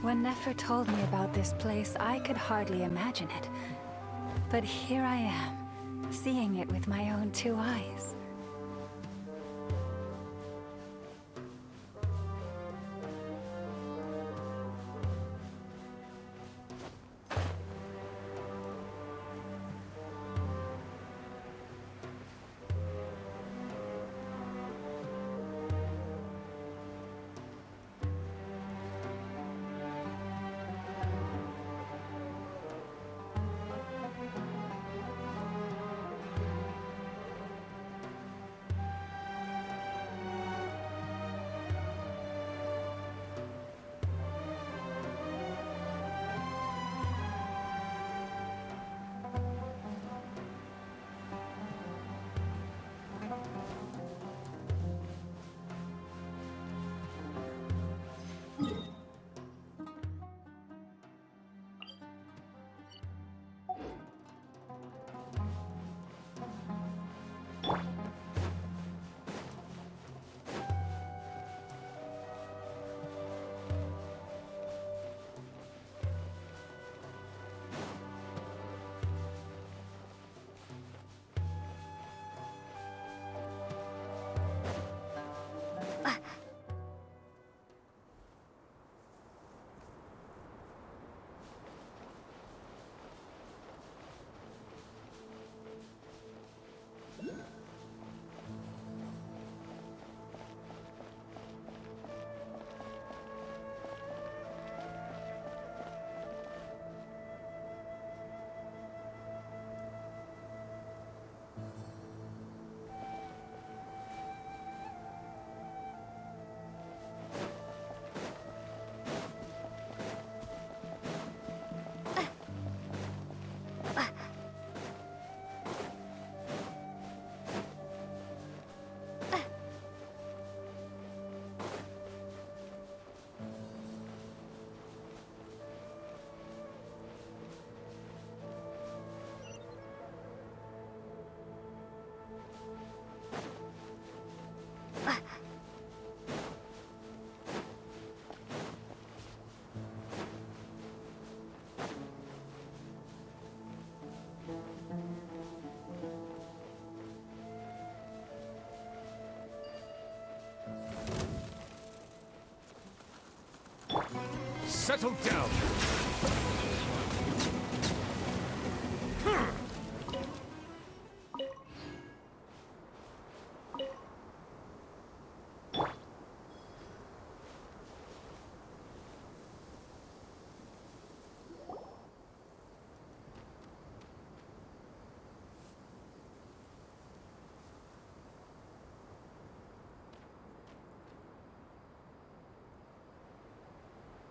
When Nefer told me about this place, I could hardly imagine it. But here I am, seeing it with my own two eyes. Settle down!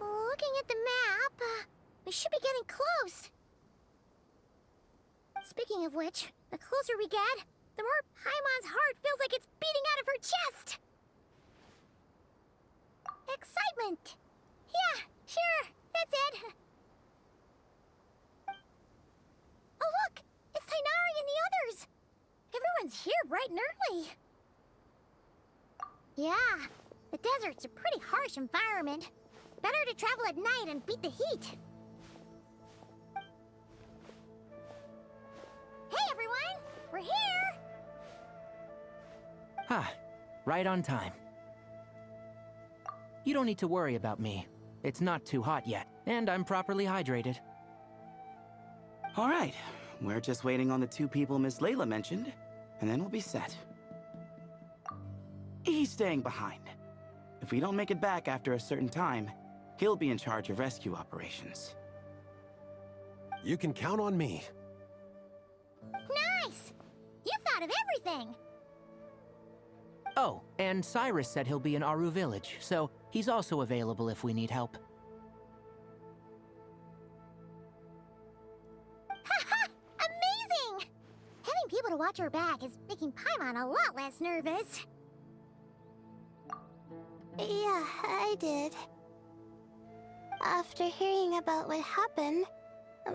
Looking at the map, we should be getting close. Speaking of which, the closer we get, the more Paimon's heart feels like it's beating out of her chest. Excitement. Yeah, sure, that's it. Oh look, it's Tighnari and the others. Everyone's here bright and early. Yeah, the desert's a pretty harsh environment. Better to travel at night and beat the heat. Hey everyone! We're here! Ha! Right on time. You don't need to worry about me. It's not too hot yet, and I'm properly hydrated. All right. We're just waiting on the two people Miss Layla mentioned, and then we'll be set. He's staying behind. If we don't make it back after a certain time, he'll be in charge of rescue operations. You can count on me. Nice! You thought of everything! Oh, and Cyrus said he'll be in Aru Village, so he's also available if we need help. Haha! Amazing! Having people to watch her back is making Paimon a lot less nervous. Yeah, I did. After hearing about what happened,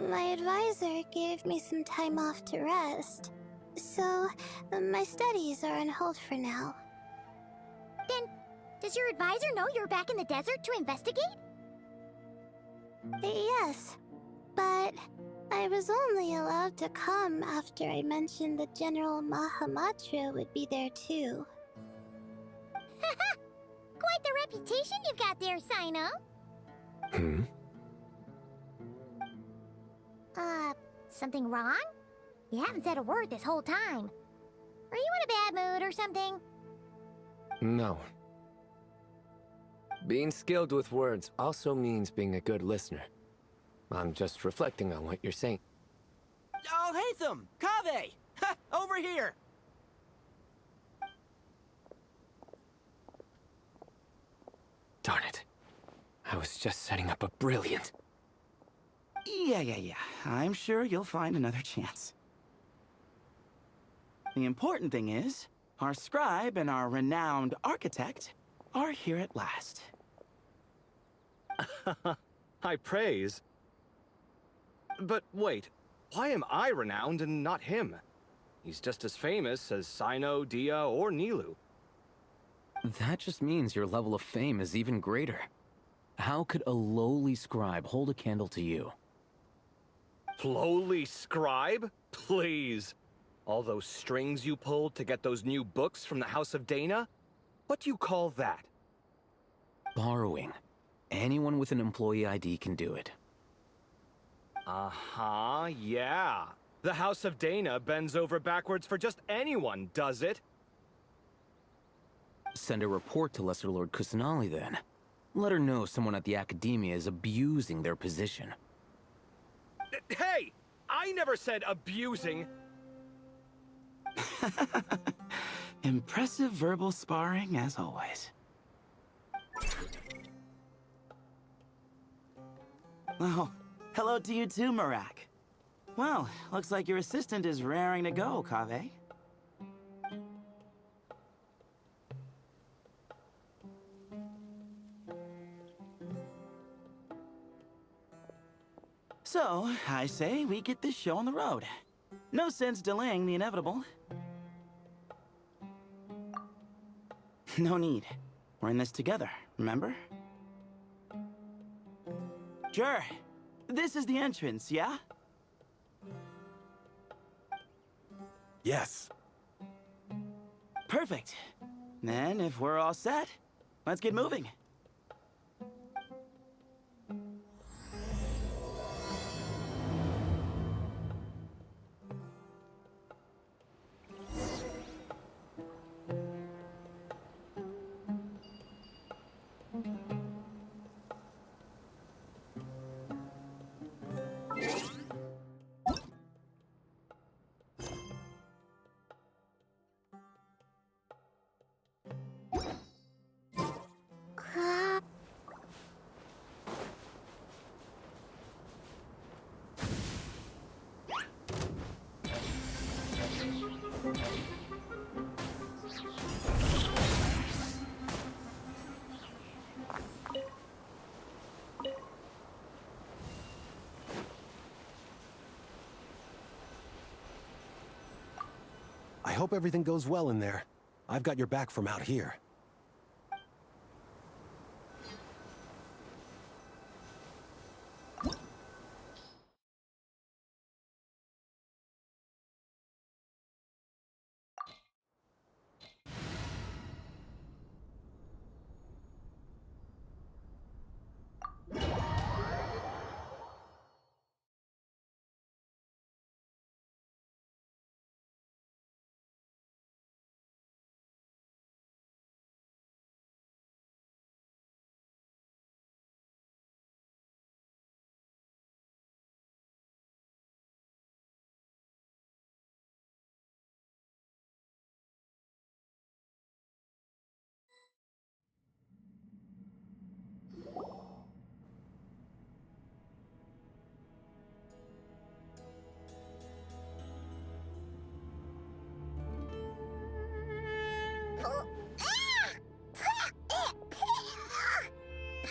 my advisor gave me some time off to rest. So, my studies are on hold for now. Then, does your advisor know you're back in the desert to investigate? Yes, but I was only allowed to come after I mentioned that General Mahamatra would be there too. Quite the reputation you've got there, Sino. Hmm? Something wrong? You haven't said a word this whole time. Are you in a bad mood or something? No. Being skilled with words also means being a good listener. I'm just reflecting on what you're saying. Oh, Hatham! Kaveh! Ha! Over here! Darn it. I was just setting up a brilliant... Yeah. I'm sure you'll find another chance. The important thing is, our scribe and our renowned architect are here at last. High praise. But wait, why am I renowned and not him? He's just as famous as Sino, Dia, or Nilu. That just means your level of fame is even greater. How could a lowly scribe hold a candle to you? Lowly scribe? Please. All those strings you pulled to get those new books from the House of Dana? What do you call that? Borrowing. Anyone with an employee ID can do it. Uh-huh, yeah. The House of Dana bends over backwards for just anyone, does it? Send a report to Lesser Lord Kusanali then. Let her know someone at the Academia is abusing their position. Hey! I never said abusing! Impressive verbal sparring, as always. Oh, hello to you too, Marak. Well, looks like your assistant is raring to go, Kaveh. So, I say we get this show on the road. No sense delaying the inevitable. No need. We're in this together, remember? Sure. This is the entrance, yeah? Yes. Perfect. Then, if we're all set, let's get moving. I hope everything goes well in there. I've got your back from out here.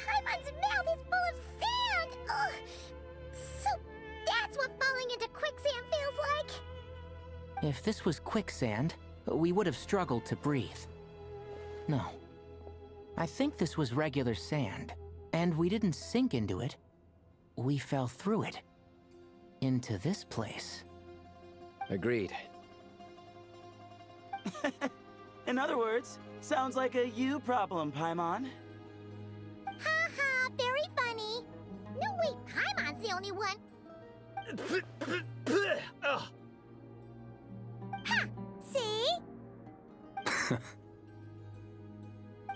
Paimon's mouth is full of sand! Ugh. So that's what falling into quicksand feels like? If this was quicksand, we would have struggled to breathe. No. I think this was regular sand, and we didn't sink into it. we fell through it. Into this place. Agreed. In other words, sounds like a you problem, Paimon. Ha ha, very funny. No, wait, Paimon's the only one. Ugh. Ha! See?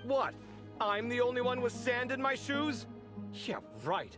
What? I'm the only one with sand in my shoes? Yeah, right.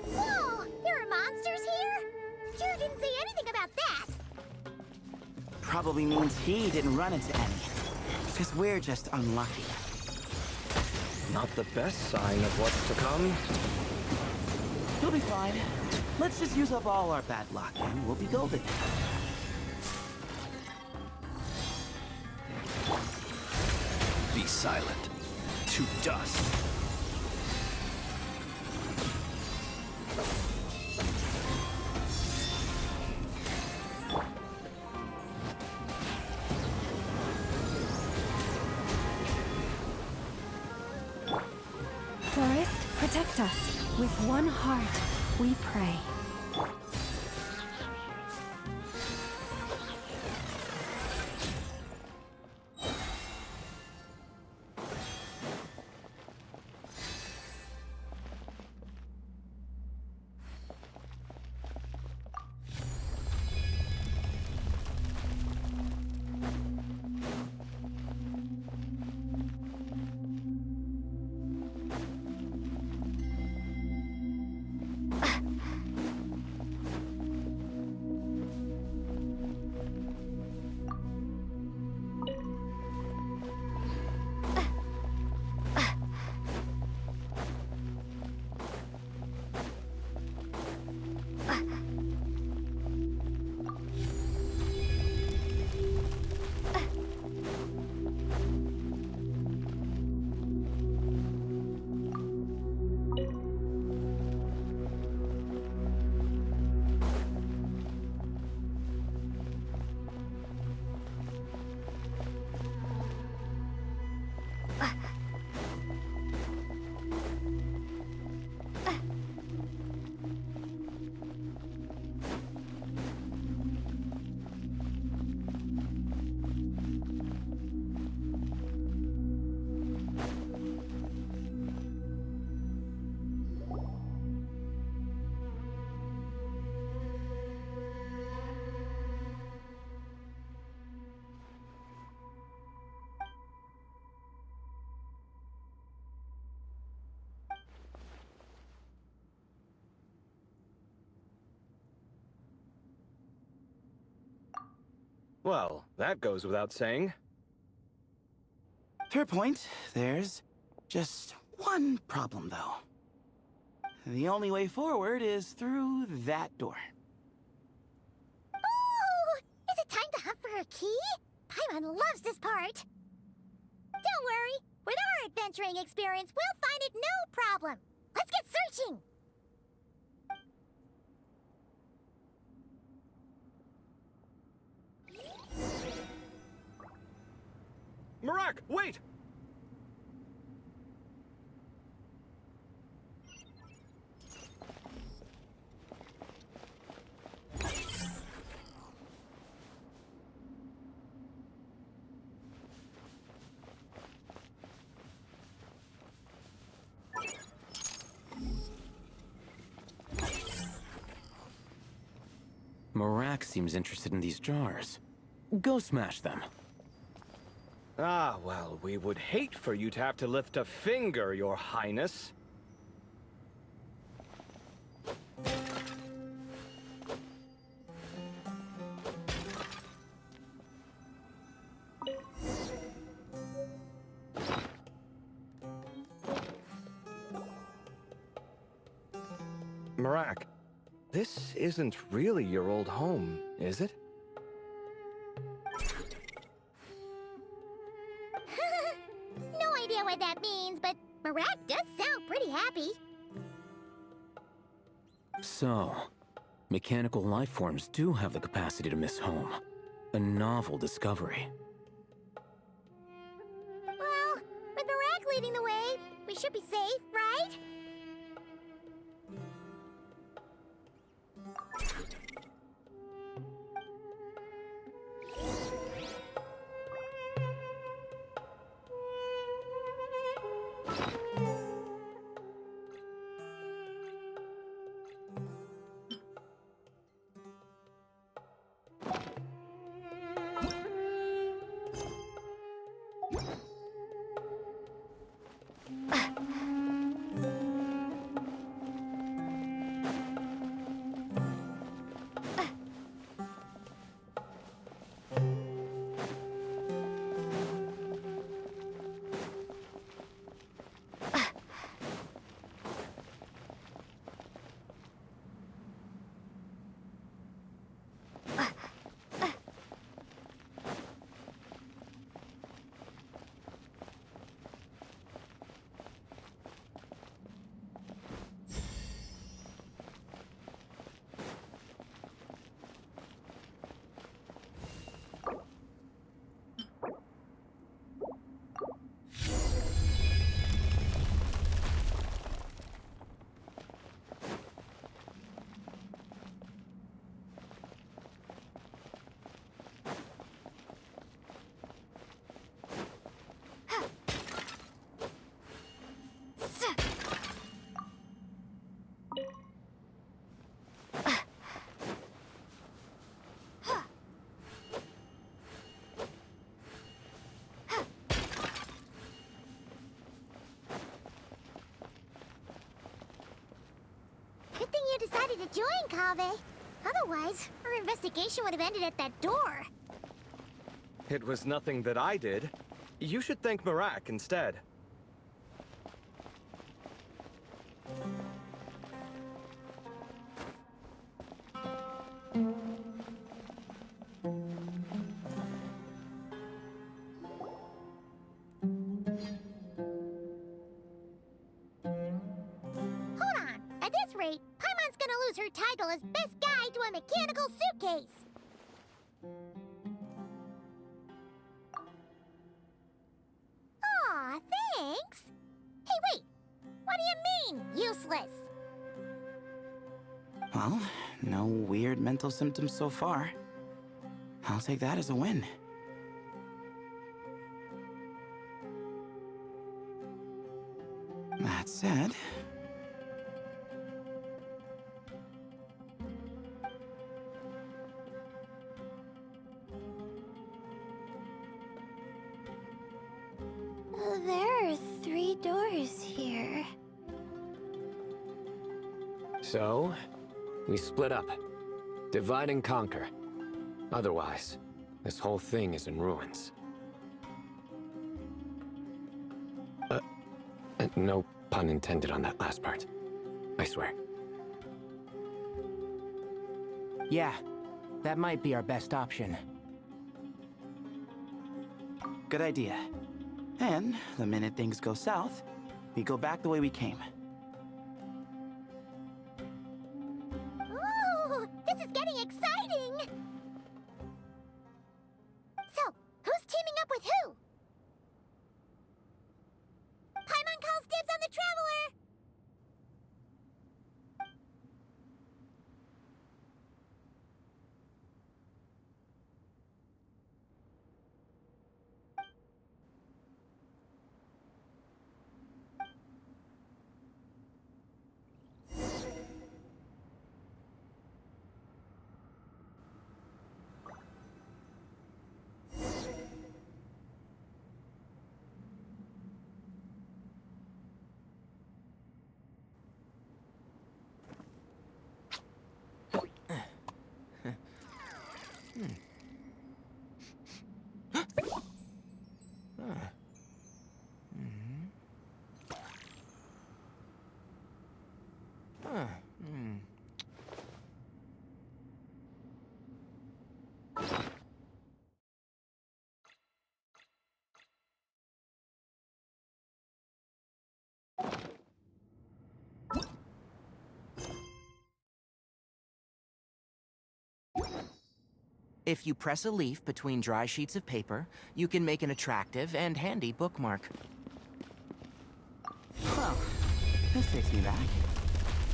Whoa! There are monsters here? You didn't say anything about that. Probably means he didn't run into any. Because we're just unlucky. Not the best sign of what's to come. You'll be fine. Let's just use up all our bad luck and we'll be golden. Be silent. To dust. Forest, protect us. With one heart, we pray. Well, that goes without saying. Fair point. There's just one problem, though. The only way forward is through that door. Ooh! Is it time to hunt for a key? Paimon loves this part. Don't worry. With our adventuring experience, we'll find it no problem. Let's get searching. Marak, wait! Marak seems interested in these jars. Go smash them. Ah, well, we would hate for you to have to lift a finger, Your Highness. Marak, this isn't really your old home, is it? No idea what that means, but Marak does sound pretty happy. So, mechanical life forms do have the capacity to miss home. A novel discovery. Well, with Marak leading the way, we should be safe, right? Good thing you decided to join, Kaveh. Otherwise, our investigation would have ended at that door. It was nothing that I did. You should thank Marak instead. Hold on. At this rate, Paimon's gonna lose her title as best guide to a mechanical suitcase. Aw, thanks. Hey, wait. What do you mean, useless? Well, no weird mental symptoms so far. I'll take that as a win. That said... There are 3 doors here. So, we split up. Divide and conquer. Otherwise, This whole thing is in ruins. No pun intended on that last part. I swear. Yeah, that might be our best option. Good idea. And the minute things go south, we go back the way we came. Ooh, this is getting exciting! So, who's teaming up with who? Paimon calls dibs on the Traveler! If you press a leaf between dry sheets of paper, you can make an attractive and handy bookmark. Well, this takes me back.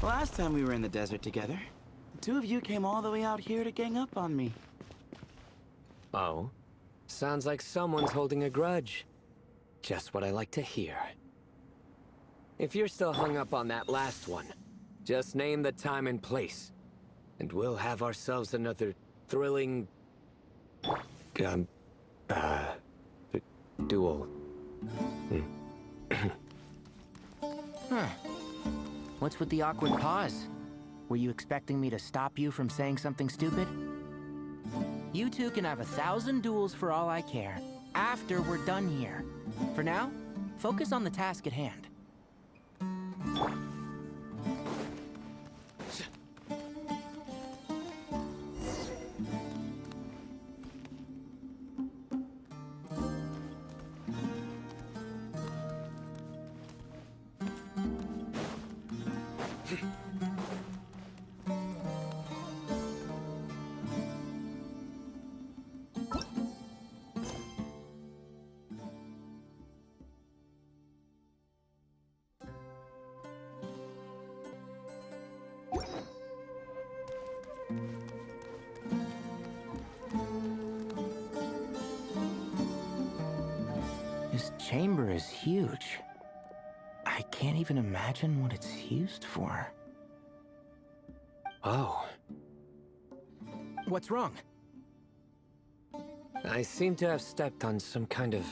Last time we were in the desert together, the two of you came all the way out here to gang up on me. Oh? Sounds like someone's holding a grudge. Just what I like to hear. If you're still hung up on that last one, just name the time and place. And we'll have ourselves another thrilling... duel. Huh. What's with the awkward pause? Were you expecting me to stop you from saying something stupid? You two can have 1,000 duels for all I care, after we're done here. For now, focus on the task at hand. This chamber is huge. I can't even imagine what it's used for. Oh. What's wrong? I seem to have stepped on some kind of...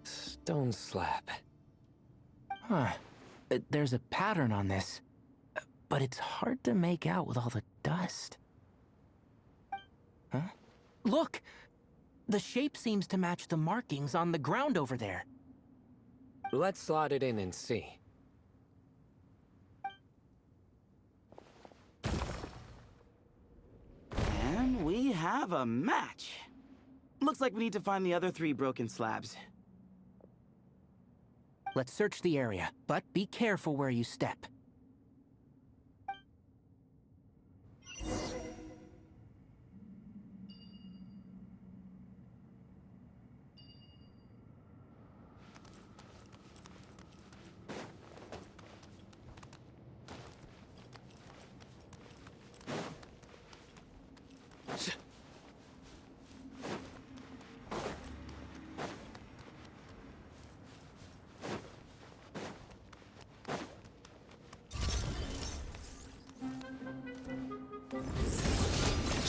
stone slab. Huh. There's a pattern on this, but it's hard to make out with all the dust. Huh? Look! The shape seems to match the markings on the ground over there. Let's slot it in and see. And we have a match. Looks like we need to find the other 3 broken slabs. Let's search the area, but be careful where you step.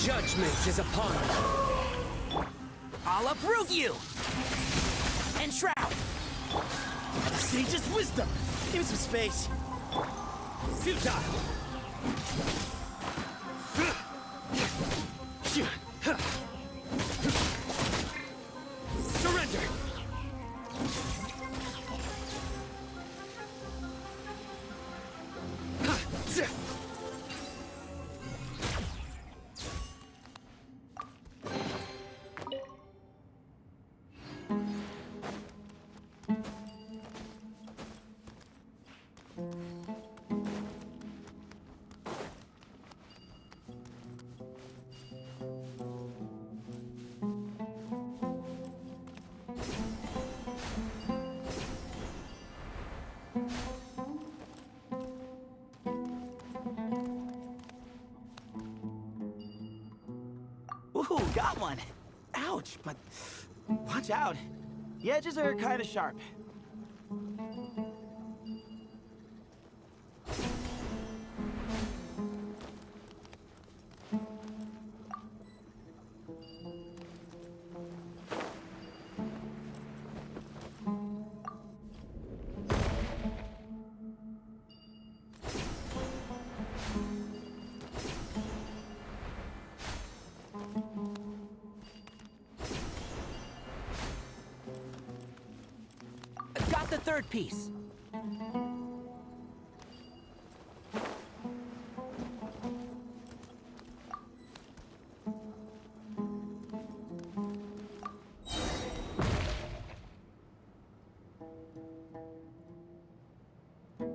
Judgment is upon you. I'll uproot you! And shroud! Sage's wisdom! Give me some space. Futile! Ooh, got one. Ouch, but watch out. The edges are kind of sharp. Got the third piece.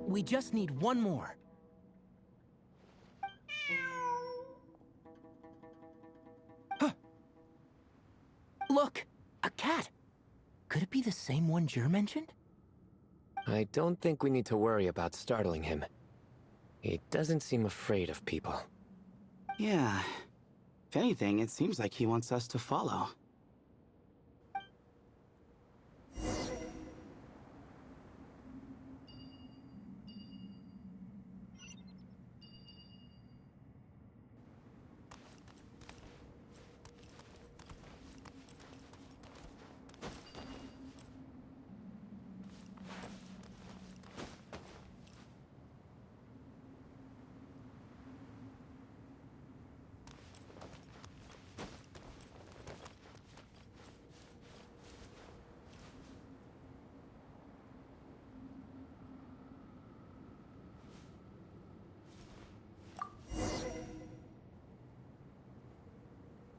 We just need one more. Huh. Look, a cat. Could it be the same one Jer mentioned? I don't think we need to worry about startling him. He doesn't seem afraid of people. Yeah. If anything, it seems like he wants us to follow.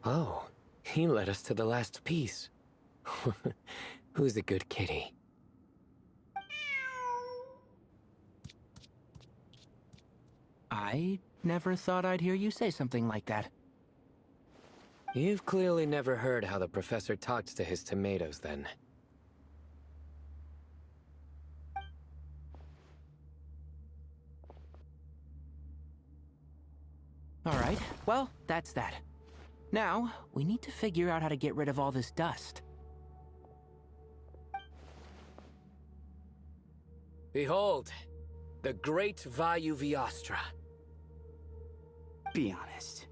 Oh, he led us to the last piece. Who's a good kitty? I never thought I'd hear you say something like that. You've clearly never heard how the professor talks to his tomatoes, then. All right, well, that's that. Now, we need to figure out how to get rid of all this dust. Behold, the great Vayu Viastra. Be honest.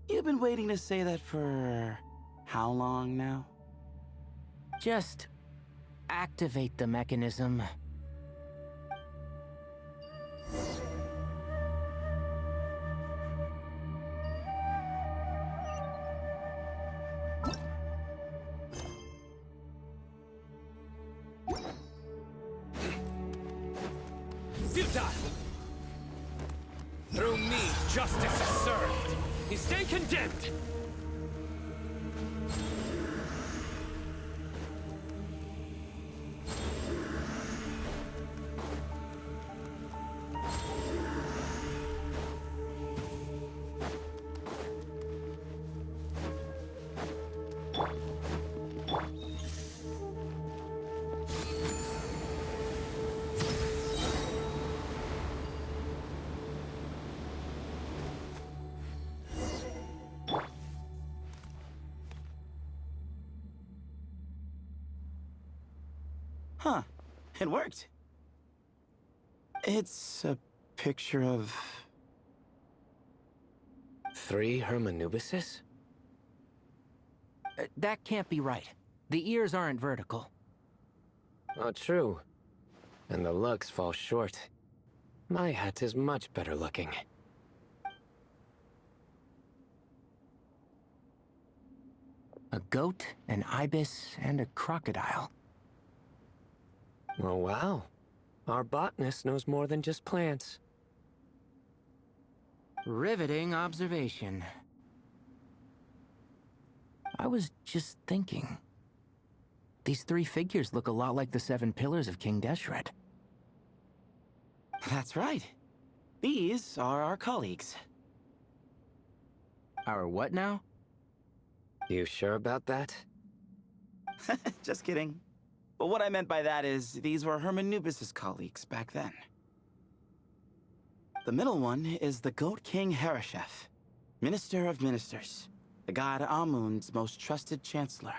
You've been waiting to say that for how long now? Just activate the mechanism. Futile! Through me, justice is served. You stay condemned! Huh. It worked. It's a picture of... 3 Hermanubises? That can't be right. The ears aren't vertical. Oh, true. And the looks fall short. My hat is much better looking. A goat, an ibis, and a crocodile. Oh, wow. Our botanist knows more than just plants. Riveting observation. I was just thinking. These 3 figures look a lot like the 7 pillars of King Deshret. That's right. These are our colleagues. Our what now? You sure about that? Just kidding. But what I meant by that is, these were Hermanubis' colleagues back then. The middle one is the Goat King Hereshef, Minister of Ministers. the god Amun's most trusted chancellor.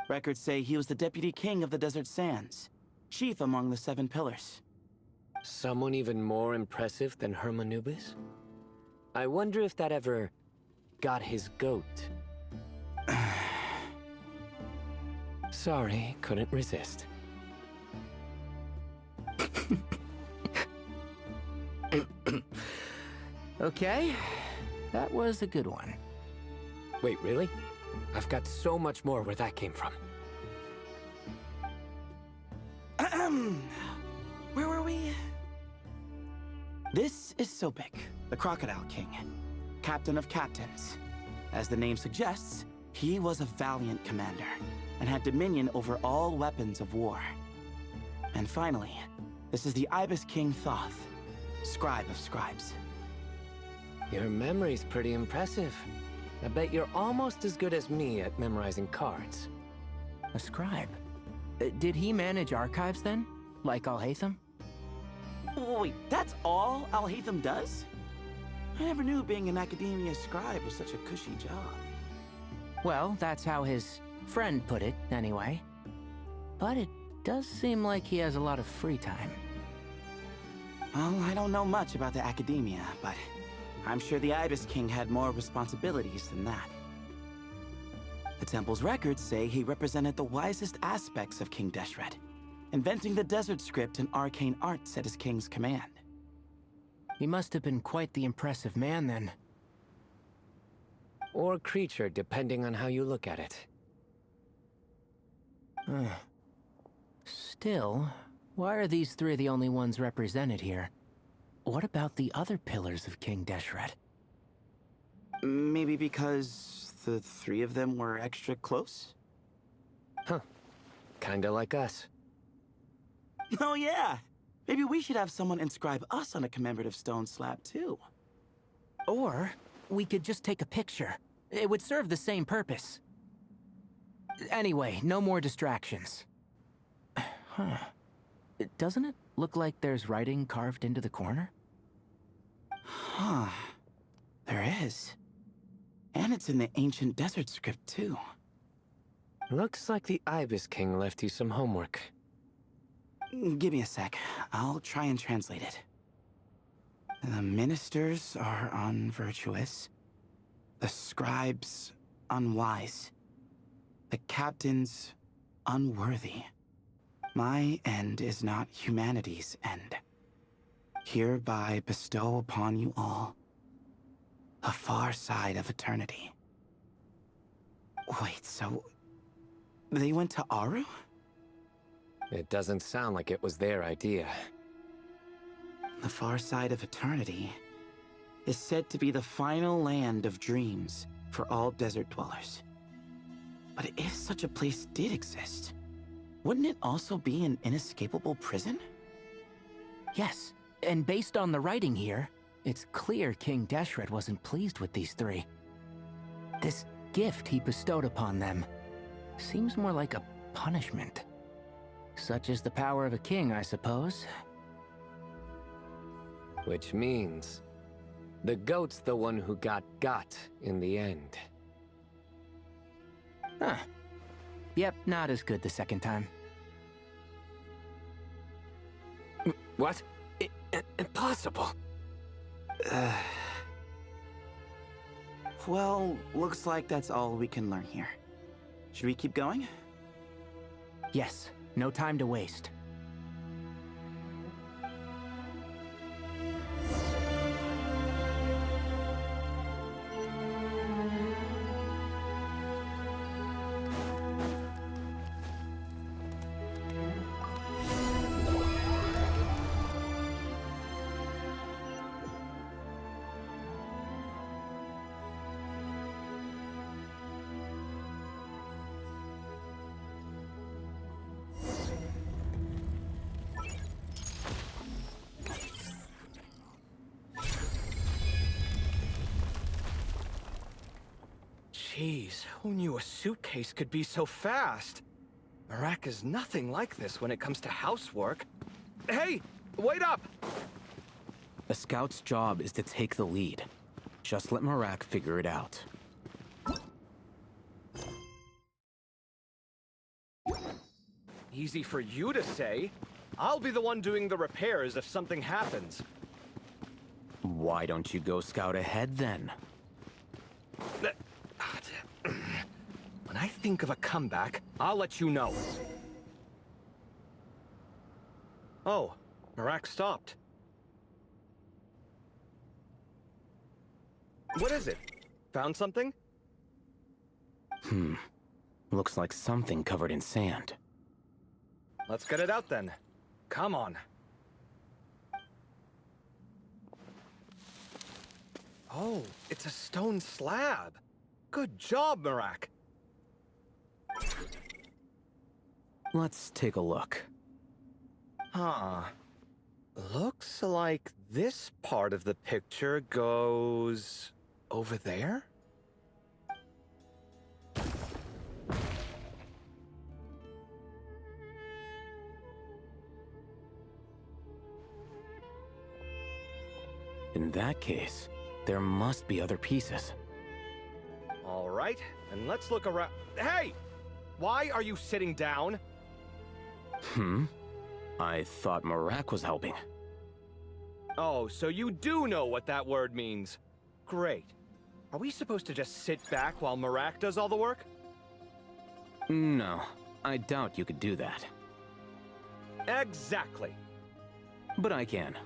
Records say he was the deputy king of the Desert Sands, chief among the Seven Pillars. Someone even more impressive than Hermanubis? I wonder if that ever got his goat. Sorry, couldn't resist. Okay, that was a good one. Wait, really? I've got so much more where that came from. Where were we? This is Sobek, the Crocodile King, captain of captains. As the name suggests, he was a valiant commander and had dominion over all weapons of war. And finally, this is the Ibis King Thoth, scribe of scribes. Your memory's pretty impressive. I bet you're almost as good as me at memorizing cards. A scribe? Did he manage archives then? Like Alhaitham? Wait, that's all Alhaitham does? I never knew being an academia scribe was such a cushy job. Well, that's how his friend put it, anyway. But it does seem like he has a lot of free time. Well, I don't know much about the academia, but I'm sure the Ibis King had more responsibilities than that. The temple's records say he represented the wisest aspects of King Deshret, inventing the desert script and arcane arts at his king's command. He must have been quite the impressive man then. Or creature, depending on how you look at it. Still, why are these three the only ones represented here? What about the other pillars of King Deshret? Maybe because the three of them were extra close? Huh. Kinda like us. Oh yeah! Maybe we should have someone inscribe us on a commemorative stone slab too. Or we could just take a picture. It would serve the same purpose. Anyway, no more distractions. Huh. Doesn't it look like there's writing carved into the corner? Huh. There is. And it's in the ancient desert script too. Looks like the Ibis King left you some homework. Give me a sec. I'll try and translate it. The ministers are unvirtuous. The scribes unwise. The captains unworthy. My end is not humanity's end. Hereby bestow upon you all a far side of eternity. Wait, so they went to Aru? It doesn't sound like it was their idea. The far side of eternity is said to be the final land of dreams for all desert dwellers. But if such a place did exist, wouldn't it also be an inescapable prison? Yes, and based on the writing here, it's clear King Deshret wasn't pleased with these three. This gift he bestowed upon them seems more like a punishment. Such is the power of a king, I suppose. Which means the goat's the one who got in the end. Huh. Yep, not as good the second time. What? Impossible. Well, looks like that's all we can learn here. Should we keep going? Yes, no time to waste. Jeez, who knew a suitcase could be so fast? Marak is nothing like this when it comes to housework. Hey, wait up! A scout's job is to take the lead. Just let Marak figure it out. Easy for you to say. I'll be the one doing the repairs if something happens. Why don't you go scout ahead then? When I think of a comeback, I'll let you know. Oh, Marak stopped. What is it? Found something? Looks like something covered in sand. Let's get it out then. Come on. Oh, it's a stone slab. Good job, Marak. Let's take a look. Huh. Looks like this part of the picture goes over there? In that case, there must be other pieces. All right, and let's look around. Hey! Why are you sitting down? I thought Marak was helping. Oh, so you do know what that word means. Great. Are we supposed to just sit back while Marak does all the work? No, I doubt you could do that. Exactly. But I can.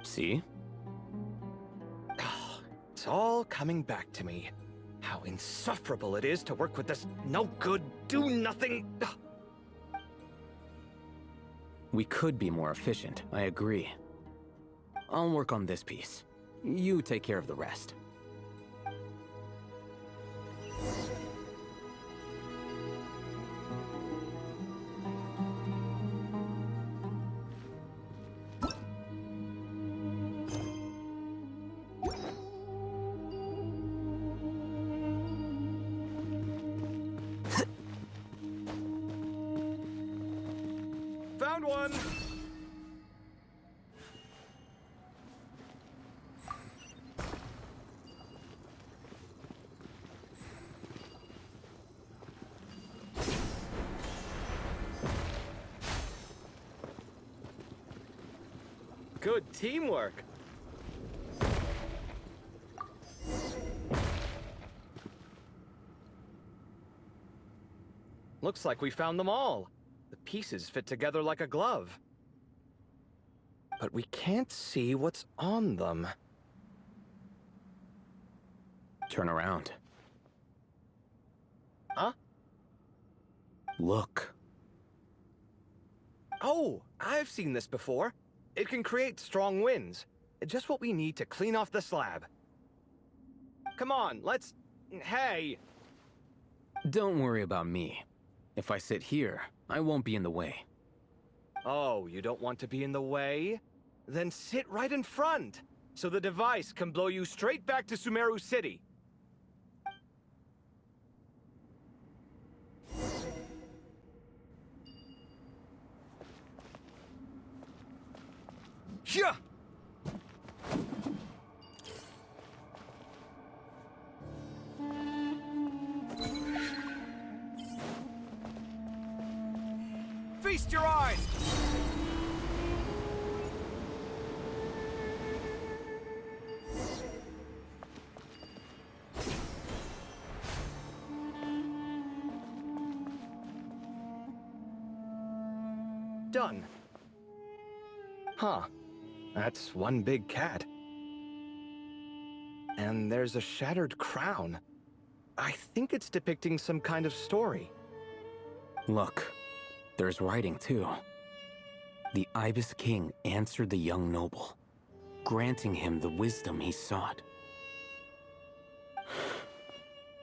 See? It's all coming back to me. How insufferable it is to work with this no-good, do-nothing... We could be more efficient, I agree. I'll work on this piece. You take care of the rest. Found one! Good teamwork. Looks like we found them all. The pieces fit together like a glove. But we can't see what's on them. Turn around. Huh? Look. Oh, I've seen this before. It can create strong winds. Just what we need to clean off the slab. Come on, let's... Hey! Don't worry about me. If I sit here, I won't be in the way. Oh, you don't want to be in the way? Then sit right in front, so the device can blow you straight back to Sumeru City. Yeah! Feast your eyes! Done. Huh. That's one big cat. And there's a shattered crown. I think it's depicting some kind of story. Look, there's writing too. The Ibis King answered the young noble, granting him the wisdom he sought.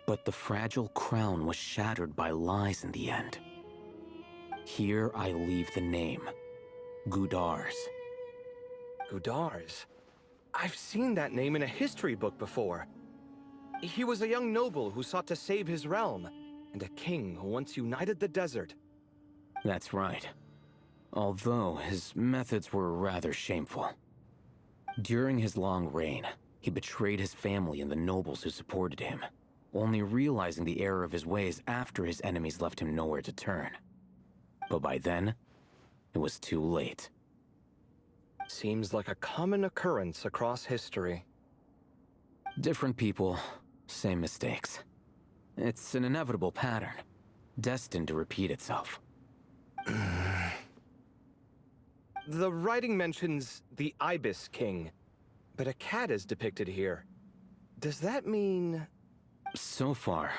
But the fragile crown was shattered by lies in the end. Here I leave the name, Gudars. Gudars. I've seen that name in a history book before. He was a young noble who sought to save his realm, and a king who once united the desert. That's right. Although his methods were rather shameful. During his long reign, He betrayed his family and the nobles who supported him, only realizing the error of his ways after his enemies left him nowhere to turn. But by then, it was too late. Seems like a common occurrence across history. Different people, same mistakes. It's an inevitable pattern, destined to repeat itself. The writing mentions the Ibis King, but a cat is depicted here. Does that mean... So far,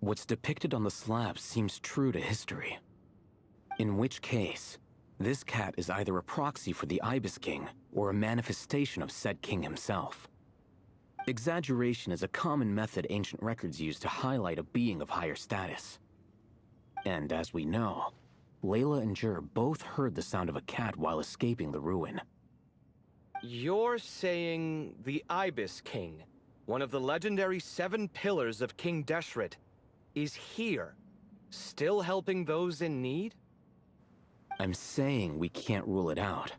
what's depicted on the slab seems true to history. In which case, this cat is either a proxy for the Ibis King or a manifestation of said king himself. Exaggeration is a common method ancient records use to highlight a being of higher status. And as we know, Layla and Jur both heard the sound of a cat while escaping the ruin. You're saying the Ibis King, one of the legendary 7 pillars of King Deshret, is here, still helping those in need? I'm saying we can't rule it out.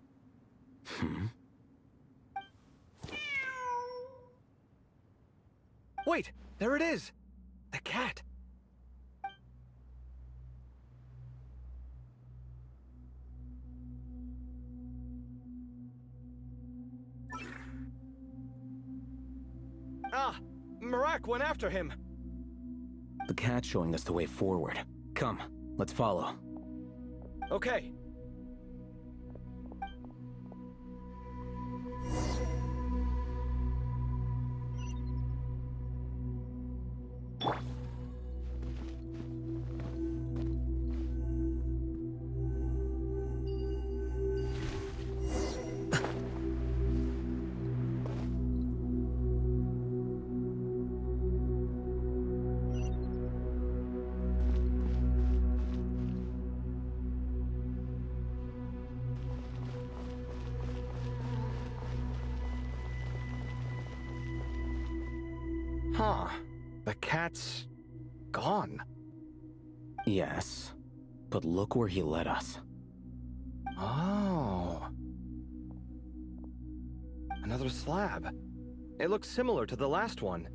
Wait, there it is! The cat! Ah! Marak went after him! The cat's showing us the way forward. Come, let's follow. Okay. Huh. The cat's... gone. Yes, but look where he led us. Oh. Another slab. It looks similar to the last one.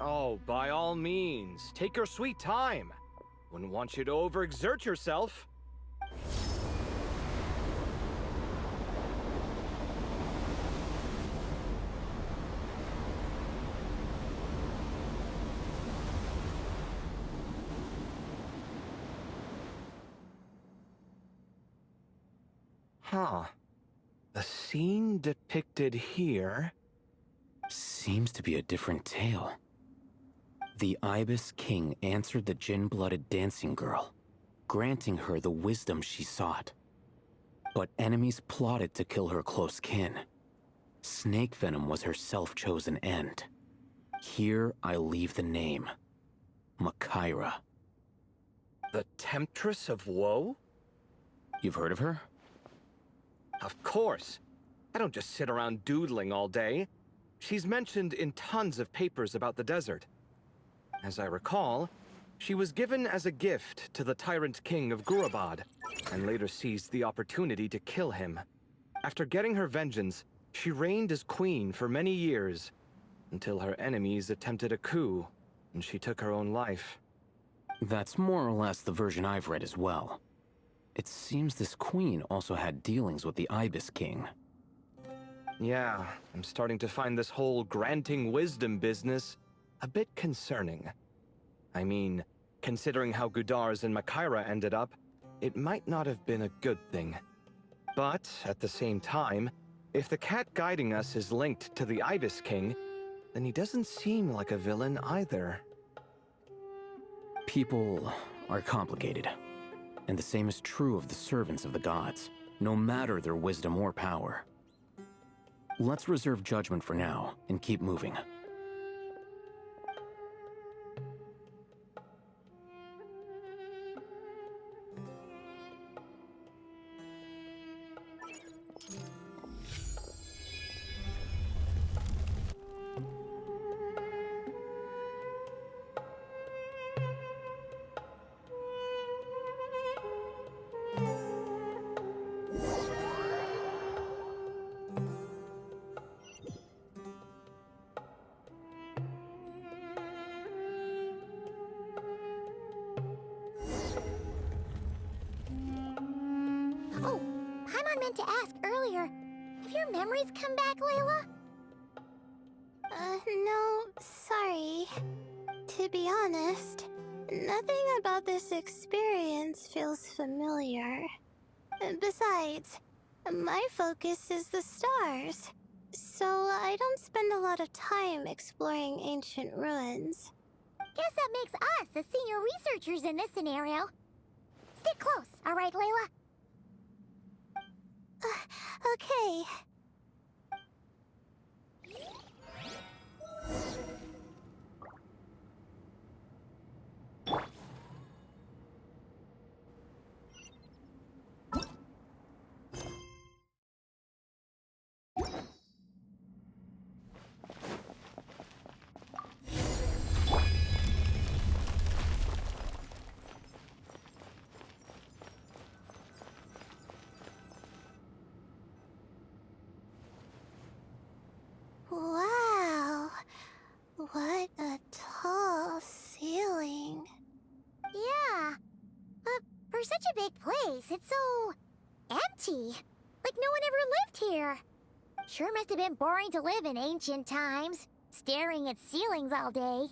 Oh, by all means, take your sweet time. Wouldn't want you to overexert yourself. Huh. The scene depicted here... Seems to be a different tale. The Ibis King answered the gin-blooded dancing girl, granting her the wisdom she sought. But enemies plotted to kill her close kin. Snake venom was her self-chosen end. Here I leave the name. Makaira. The Temptress of Woe? You've heard of her? Of course. I don't just sit around doodling all day. She's mentioned in tons of papers about the desert. As I recall, she was given as a gift to the tyrant king of Gurabad, and later seized the opportunity to kill him. After getting her vengeance, she reigned as queen for many years, until her enemies attempted a coup, and she took her own life. That's more or less the version I've read as well. It seems this queen also had dealings with the Ibis King. Yeah, I'm starting to find this whole granting wisdom business a bit concerning. I mean, considering how Gudars and Makaira ended up, it might not have been a good thing. But, at the same time, if the cat guiding us is linked to the Ibis King, then he doesn't seem like a villain either. People are complicated. And the same is true of the servants of the gods, no matter their wisdom or power. Let's reserve judgment for now, and keep moving. meant to ask earlier. Have your memories come back, Layla? No, sorry. To be honest, nothing about this experience feels familiar. Besides, my focus is the stars, so I don't spend a lot of time exploring ancient ruins. Guess that makes us the senior researchers in this scenario. Stick close, all right, Layla? Okay. Wow. What a tall ceiling. Yeah. But for such a big place, it's so empty. Like no one ever lived here. Sure must have been boring to live in ancient times, staring at ceilings all day.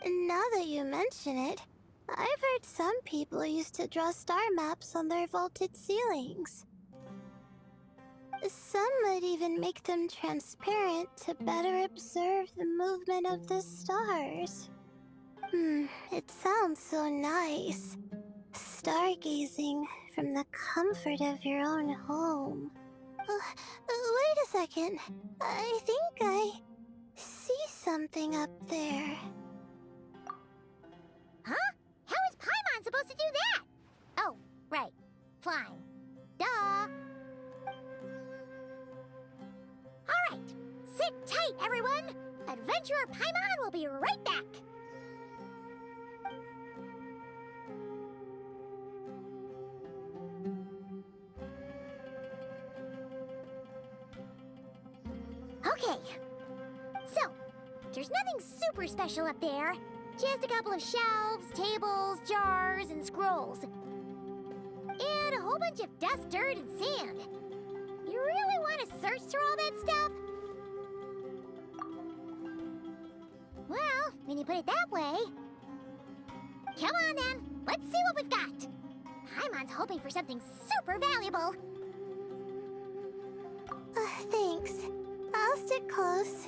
Now that you mention it, I've heard some people used to draw star maps on their vaulted ceilings. Some might even make them transparent to better observe the movement of the stars. It sounds so nice. Stargazing from the comfort of your own home. Wait a second. I think I see something up there. Huh? How is Paimon supposed to do that? Oh, right. Flying. Duh. Alright. Sit tight, everyone. Adventurer Paimon will be right back. Okay. So, there's nothing super special up there. Just a couple of shelves, tables, jars, and scrolls. And a whole bunch of dust, dirt, and sand. You really want to search through all that stuff? Well, when you put it that way... Come on then, let's see what we've got. Paimon's hoping for something super valuable. Thanks. I'll stick close.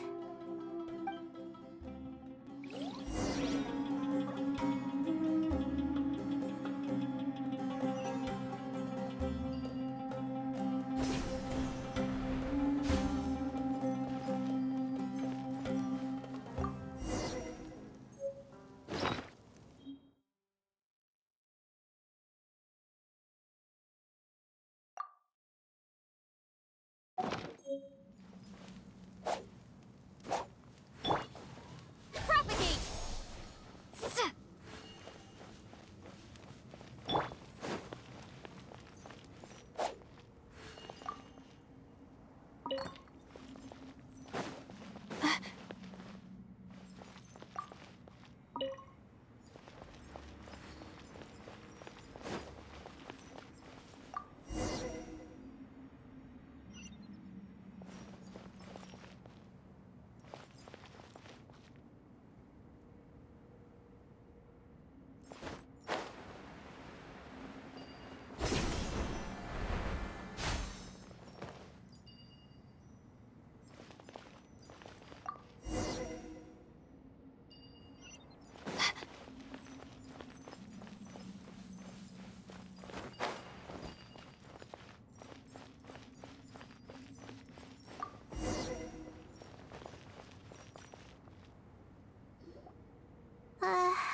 Propagate!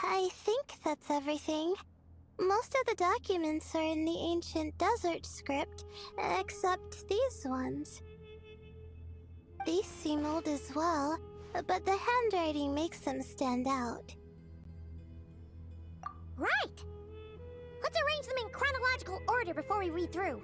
I think that's everything. Most of the documents are in the ancient desert script, except these ones. These seem old as well, but the handwriting makes them stand out. Right! Let's arrange them in chronological order before we read through.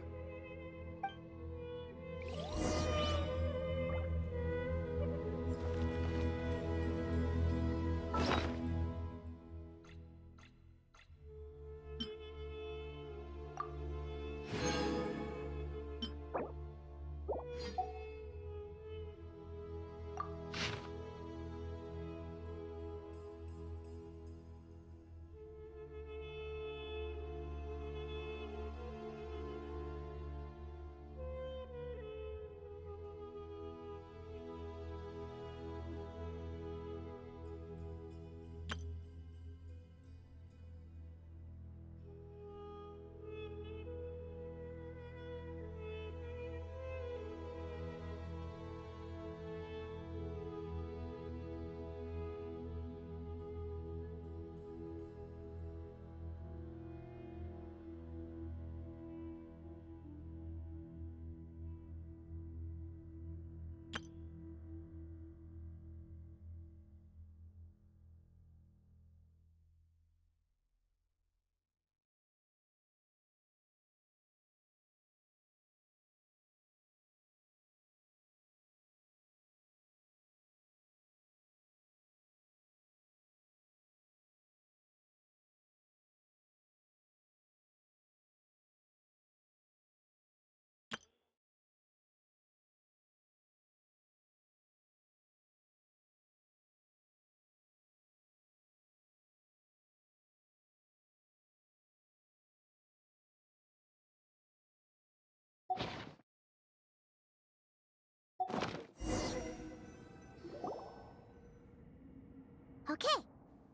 Okay,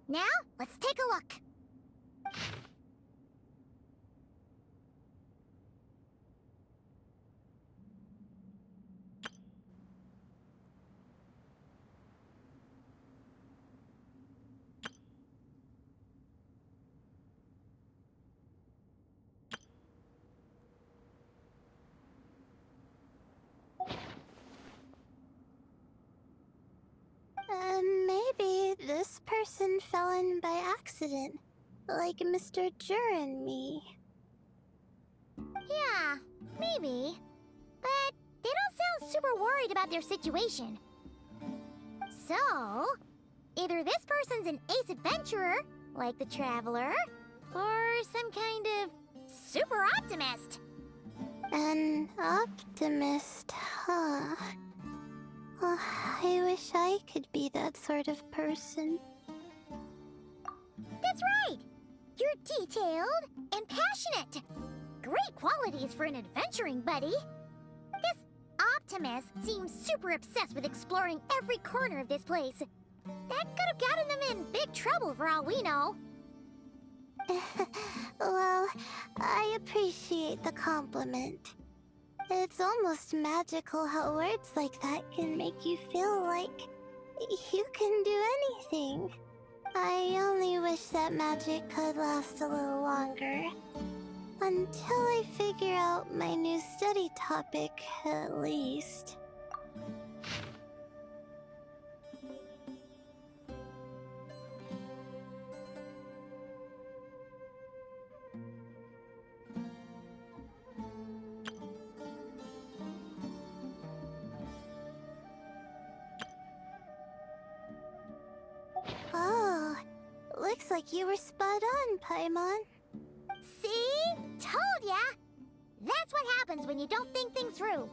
now let's take a look. Maybe this person fell in by accident, like Mr. Jur and me. Yeah, maybe. But they don't sound super worried about their situation. So, either this person's an ace adventurer, like the Traveler, or some kind of super optimist. An optimist, huh? I wish I could be that sort of person. That's right! You're detailed and passionate. Great qualities for an adventuring buddy. This optimist seems super obsessed with exploring every corner of this place. That could have gotten them in big trouble for all we know. Well, I appreciate the compliment. It's almost magical how words like that can make you feel like you can do anything. I only wish that magic could last a little longer. Until I figure out my new study topic, at least. Oh, looks like you were spot on, Paimon. See? Told ya! That's what happens when you don't think things through.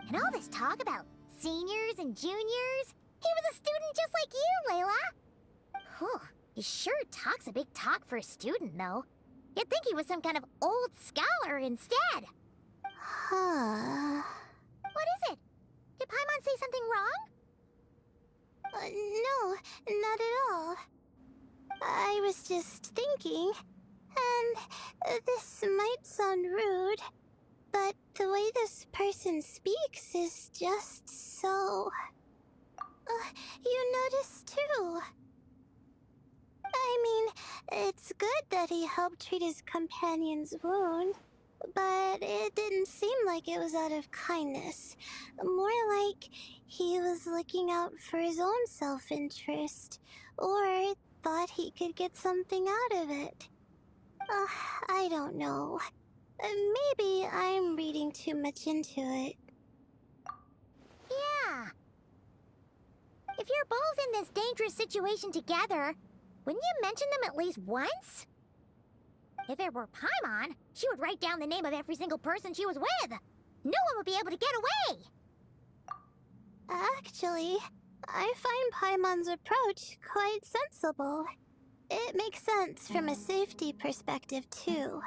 And all this talk about seniors and juniors, he was a student just like you, Layla. Whew, he sure talks a big talk for a student, though. You'd think he was some kind of old scholar instead. Huh. What is it? Did Paimon say something wrong? No, not at all. I was just thinking, and this might sound rude, but the way this person speaks is just so... you notice too. I mean, it's good that he helped treat his companion's wound, but it didn't seem like it was out of kindness. More like he was looking out for his own self-interest, or thought he could get something out of it. I don't know. Maybe I'm reading too much into it. Yeah. If you're both in this dangerous situation together, wouldn't you mention them at least once? If it were Paimon, she would write down the name of every single person she was with. No one would be able to get away. Actually, I find Paimon's approach quite sensible. It makes sense from a safety perspective, too.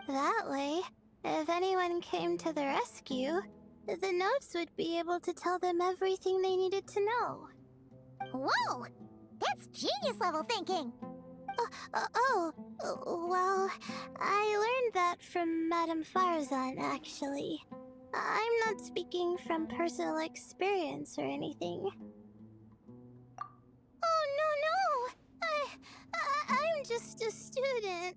That way, if anyone came to the rescue, the notes would be able to tell them everything they needed to know. Whoa! That's genius-level thinking! Well, I learned that from Madame Farazan, actually. I'm not speaking from personal experience or anything. Oh, no! I'm just a student.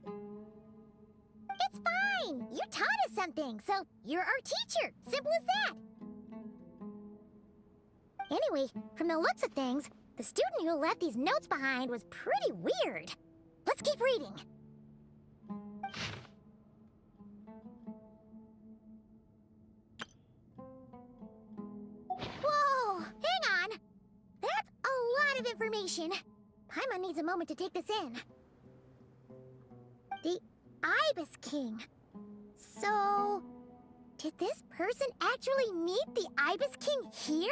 It's fine! You taught us something, so you're our teacher. Simple as that. Anyway, from the looks of things, the student who left these notes behind was pretty weird. Let's keep reading. Whoa! Hang on! That's a lot of information. Paimon needs a moment to take this in. The Ibis King. So, did this person actually meet the Ibis King here?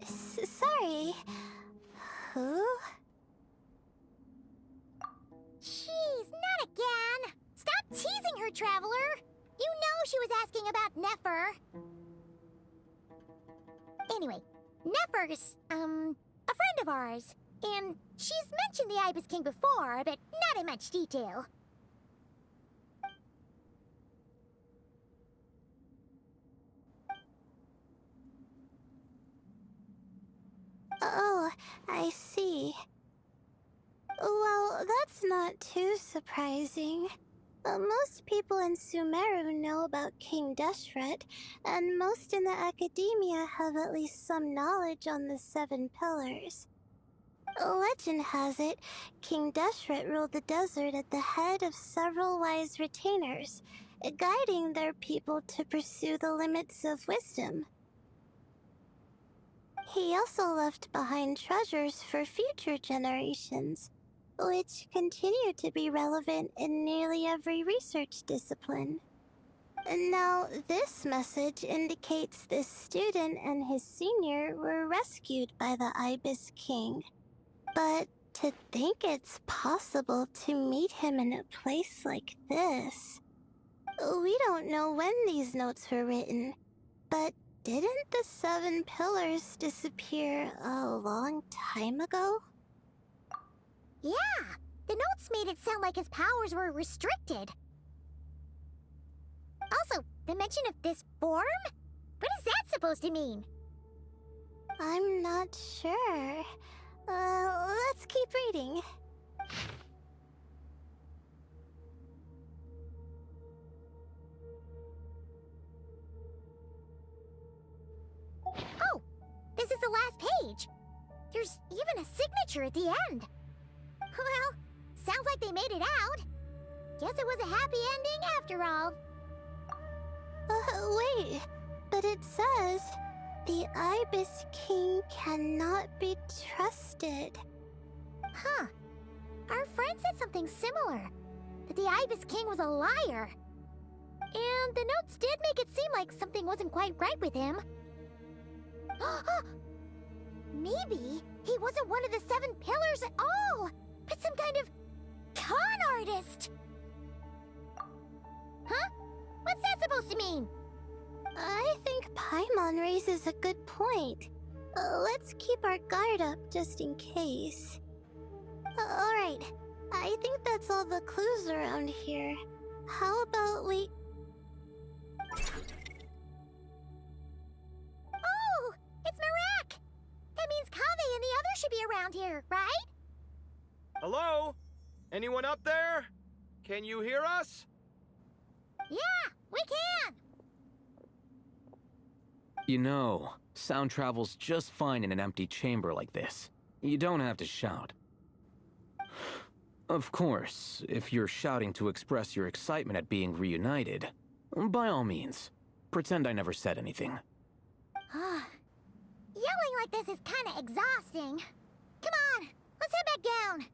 Sorry. Who? Jeez, not again! Stop teasing her, Traveler! You know she was asking about Nefer. Anyway, Nefer's, a friend of ours. And she's mentioned the Ibis King before, but not in much detail. Oh, I see. Well, that's not too surprising. Most people in Sumeru know about King Deshret, and most in the academia have at least some knowledge on the Seven Pillars. Legend has it, King Deshret ruled the desert at the head of several wise retainers, guiding their people to pursue the limits of wisdom. He also left behind treasures for future generations, which continue to be relevant in nearly every research discipline. Now, this message indicates this student and his senior were rescued by the Ibis King. But to think it's possible to meet him in a place like this... We don't know when these notes were written, but didn't the Seven Pillars disappear a long time ago? Yeah, the notes made it sound like his powers were restricted. Also, the mention of this form? What is that supposed to mean? I'm not sure. Let's keep reading. Oh, this is the last page. There's even a signature at the end. Well, sounds like they made it out. Guess it was a happy ending after all. Wait, but it says, the Ibis King cannot be trusted. Huh. Our friend said something similar. That the Ibis King was a liar. And the notes did make it seem like something wasn't quite right with him. Maybe he wasn't one of the Seven Pillars at all, but some kind of con artist. Huh? What's that supposed to mean? I think Paimon raises a good point. Let's keep our guard up just in case. Alright, I think that's all the clues around here. How about we... Oh, it's Marak! That means Kaveh and the others should be around here, right? Hello? Anyone up there? Can you hear us? Yeah, we can! You know, sound travels just fine in an empty chamber like this. You don't have to shout. Of course, if you're shouting to express your excitement at being reunited, by all means, pretend I never said anything. Yelling like this is kinda exhausting. Come on, let's head back down.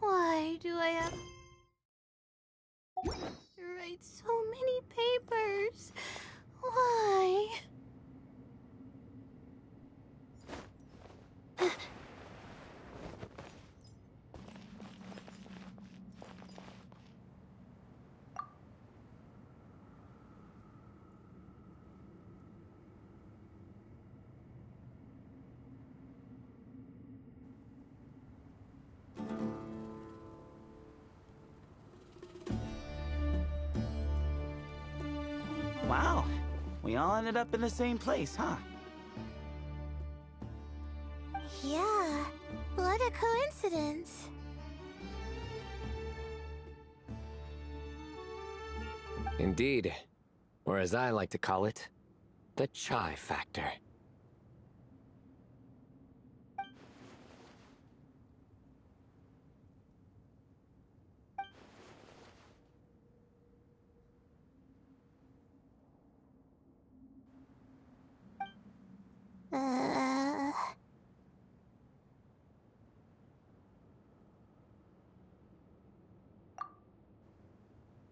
Why do I have to write so many papers? Why? Wow, we all ended up in the same place, huh? Yeah, what a coincidence. Indeed. Or as I like to call it, the chai factor.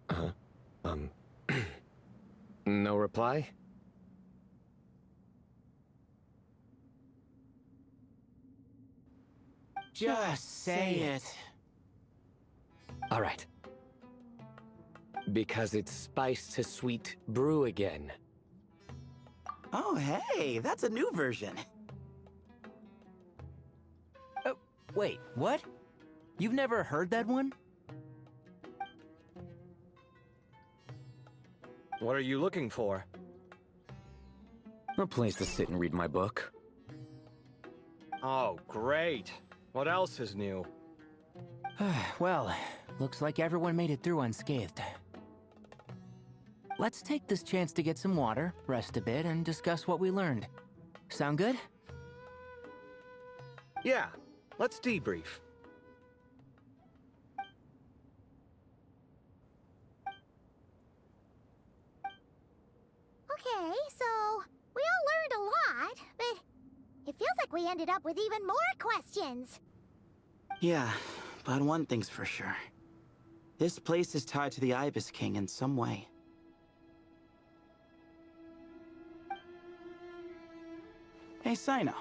Huh? No reply? Just say it. All right. Because it's spice to sweet brew again. Oh, hey, that's a new version. Oh, wait, what? You've never heard that one? What are you looking for? A place to sit and read my book. Oh, great. What else is new? Well, looks like everyone made it through unscathed. Let's take this chance to get some water, rest a bit, and discuss what we learned. Sound good? Yeah, let's debrief. Okay, so we all learned a lot, but it feels like we ended up with even more questions. Yeah, but one thing's for sure. This place is tied to the Ibis King in some way. Hey, Sino.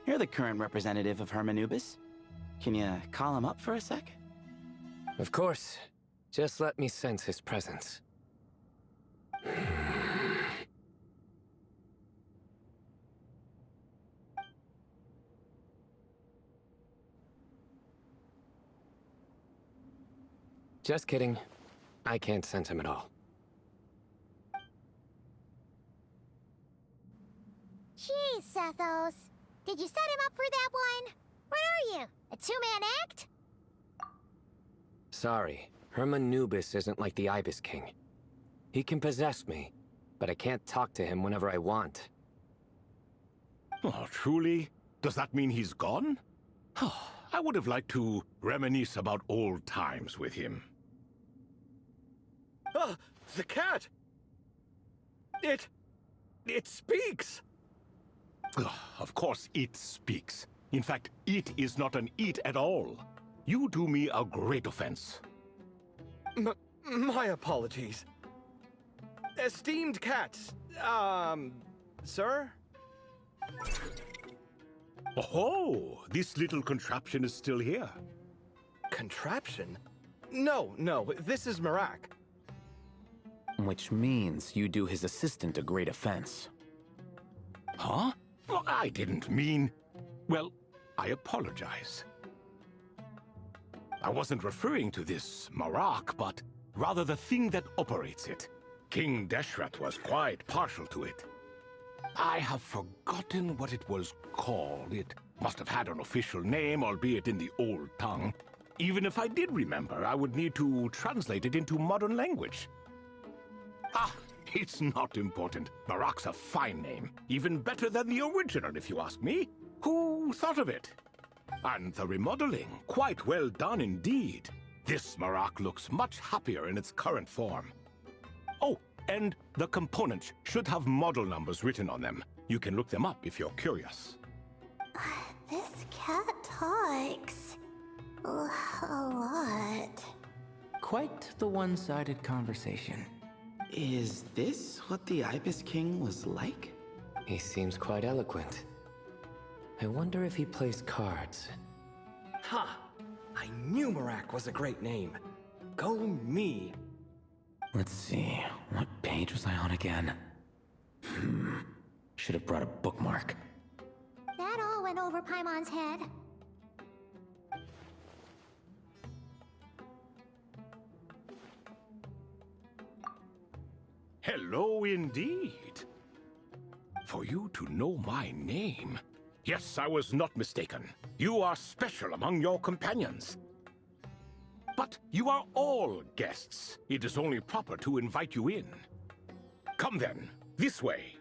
You're the current representative of Hermanubis. Can you call him up for a sec? Of course. Just let me sense his presence. Just kidding. I can't sense him at all. Jeez, Sethos. Did you set him up for that one? What are you, a two-man act? Sorry, Hermanubis isn't like the Ibis King. He can possess me, but I can't talk to him whenever I want. Oh, truly? Does that mean he's gone? I would have liked to reminisce about old times with him. Ah, the cat! It speaks! Ugh, of course it speaks. In fact, it is not an it at all. You do me a great offense. My apologies. Esteemed cats, sir? Oh, this little contraption is still here. Contraption? No, this is Marak. Which means you do his assistant a great offense. Huh? Well, I didn't mean... Well, I apologize. I wasn't referring to this Marak, but rather the thing that operates it. King Deshret was quite partial to it. I have forgotten what it was called. It must have had an official name, albeit in the old tongue. Even if I did remember, I would need to translate it into modern language. Ah, it's not important. Marak's a fine name. Even better than the original, if you ask me. Who thought of it? And the remodeling, quite well done indeed. This Marak looks much happier in its current form. Oh, and the components should have model numbers written on them. You can look them up if you're curious. This cat talks a lot. Quite the one-sided conversation. Is this what the Ibis King was like? He seems quite eloquent. I wonder if he plays cards. Ha! I knew Marak was a great name. Go me. Let's see, what page was I on again? Should have brought a bookmark. That all went over Paimon's head. Hello indeed. For you to know my name. Yes, I was not mistaken. You are special among your companions. But you are all guests. It is only proper to invite you in. Come then, this way.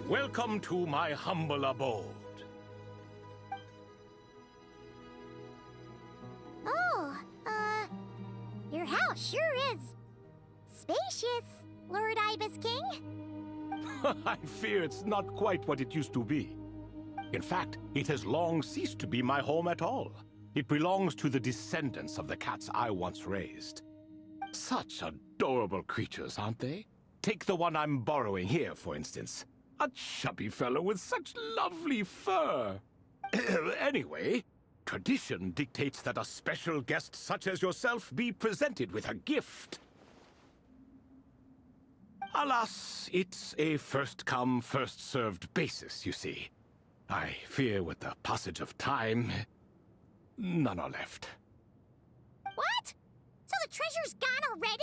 welcome to my humble abode. Oh, your house sure is spacious, Lord Ibis King. I fear it's not quite what it used to be. In fact, it has long ceased to be my home at all. It belongs to the descendants of the cats I once raised. Such adorable creatures, aren't they? Take the one I'm borrowing here, for instance. A chubby fellow with such lovely fur. Anyway, tradition dictates that a special guest such as yourself be presented with a gift. Alas, it's a first-come, first-served basis, you see. I fear with the passage of time, none are left. What? So the treasure's gone already?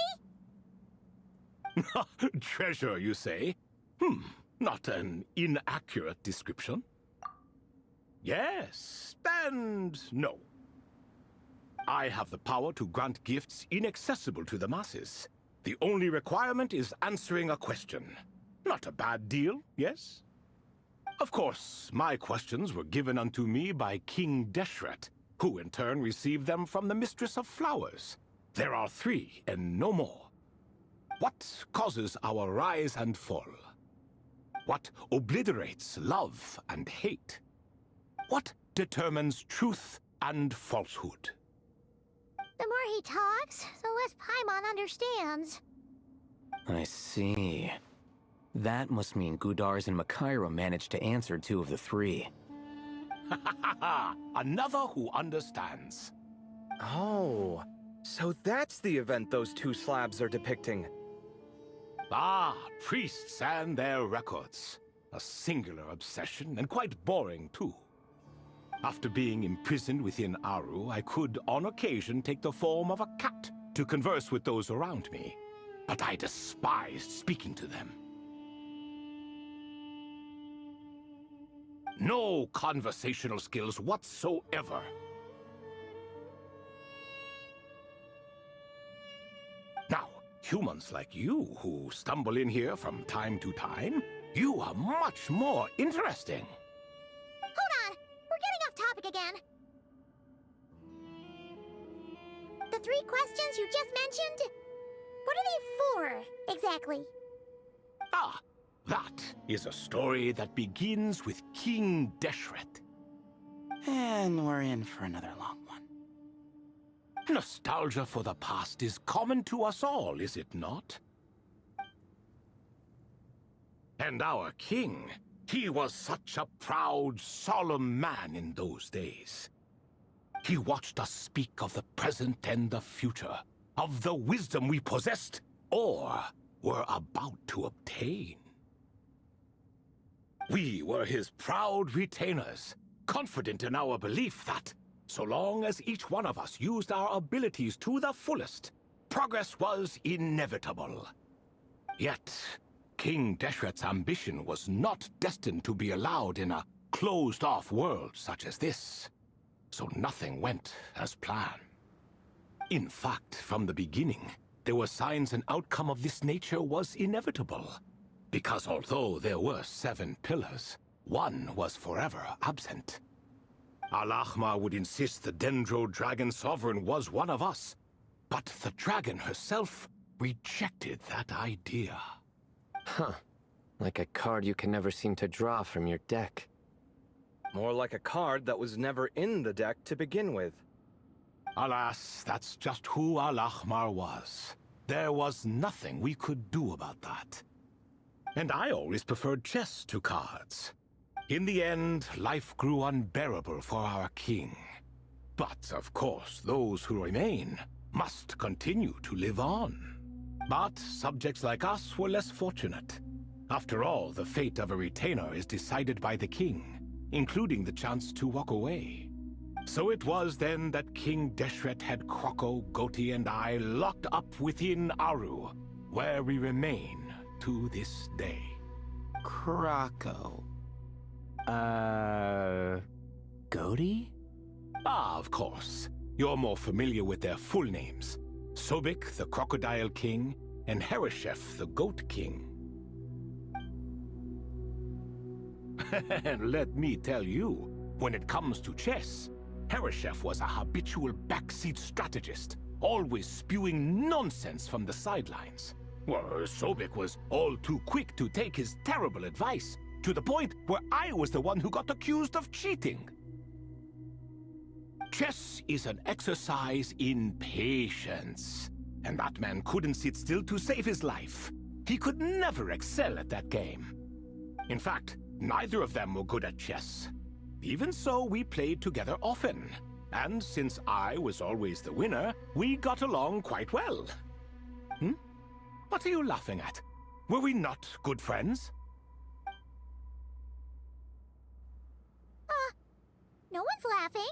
Treasure, you say? Not an inaccurate description. Yes, and no. I have the power to grant gifts inaccessible to the masses. The only requirement is answering a question. Not a bad deal, yes? Of course, my questions were given unto me by King Deshret, who in turn received them from the Mistress of Flowers. There are 3, and no more. What causes our rise and fall? What obliterates love and hate? What determines truth and falsehood? The more he talks, the less Paimon understands. I see. That must mean Gudars and Makaira managed to answer 2 of the 3. Another who understands. Oh, so that's the event those 2 slabs are depicting. Ah, priests and their records. A singular obsession, and quite boring, too. After being imprisoned within Aru, I could, on occasion, take the form of a cat to converse with those around me. But I despised speaking to them. No conversational skills whatsoever. Now, humans like you who stumble in here from time to time, you are much more interesting. Hold on! We're getting off topic again. The 3 questions you just mentioned? What are they for, exactly? Ah, that is a story that begins with King Deshret. And we're in for another long one. Nostalgia for the past is common to us all, is it not? And our king, he was such a proud, solemn man in those days. He watched us speak of the present and the future, of the wisdom we possessed, or were about to obtain. We were his proud retainers, confident in our belief that, so long as each one of us used our abilities to the fullest, progress was inevitable. Yet, King Deshret's ambition was not destined to be allowed in a closed-off world such as this. So nothing went as planned. In fact, from the beginning, there were signs an outcome of this nature was inevitable. Because although there were 7 pillars, one was forever absent. Al-Ahmar would insist the Dendro Dragon Sovereign was one of us, but the dragon herself rejected that idea. Huh. Like a card you can never seem to draw from your deck. More like a card that was never in the deck to begin with. Alas, that's just who Al-Ahmar was. There was nothing we could do about that. And I always preferred chess to cards. In the end, life grew unbearable for our king. But, of course, those who remain must continue to live on. But subjects like us were less fortunate. After all, the fate of a retainer is decided by the king, including the chance to walk away. So it was then that King Deshret had Kroko, Goti, and I locked up within Aru, where we remain to this day. Krako. Goti? Ah, of course. You're more familiar with their full names. Sobek, the Crocodile King, and Hereshef, the Goat King. And let me tell you, when it comes to chess, Hereshef was a habitual backseat strategist, always spewing nonsense from the sidelines. Well, Sobek was all too quick to take his terrible advice, to the point where I was the one who got accused of cheating. Chess is an exercise in patience, and that man couldn't sit still to save his life. He could never excel at that game. In fact, neither of them were good at chess. Even so, we played together often, and since I was always the winner, we got along quite well. What are you laughing at? Were we not good friends? No one's laughing.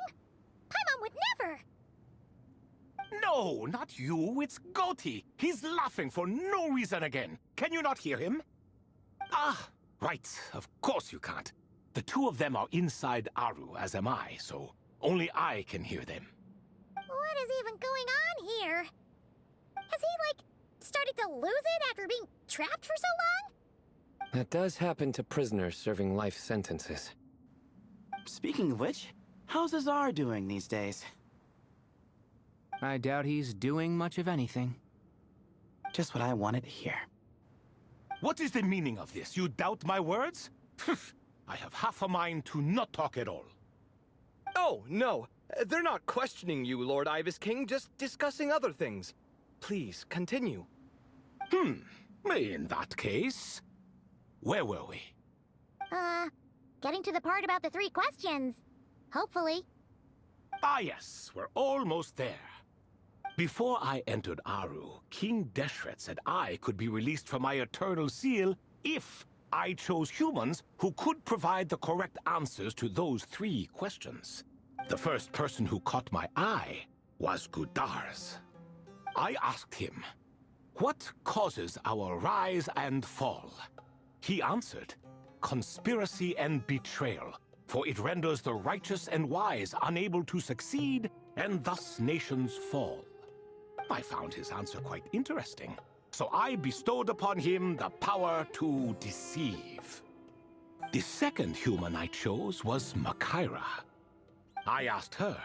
Paimon would never. No, not you. It's Goti. He's laughing for no reason again. Can you not hear him? Ah, right. Of course you can't. The two of them are inside Aru, as am I, so only I can hear them. What is even going on here? Has he, started to lose it after being trapped for so long? That does happen to prisoners serving life sentences. Speaking of which, how's Azar doing these days? I doubt he's doing much of anything. Just what I wanted to hear. What is the meaning of this? You doubt my words? I have half a mind to not talk at all. Oh, no. They're not questioning you, Lord Ibis King, just discussing other things. Please, continue. In that case, where were we? Getting to the part about the 3 questions. Hopefully. Ah yes, we're almost there. Before I entered Aru, King Deshret said I could be released from my eternal seal if I chose humans who could provide the correct answers to those 3 questions. The first person who caught my eye was Gudars. I asked him, what causes our rise and fall? He answered, conspiracy and betrayal, for it renders the righteous and wise unable to succeed, and thus nations fall. I found his answer quite interesting, so I bestowed upon him the power to deceive. The second human I chose was Makaira. I asked her,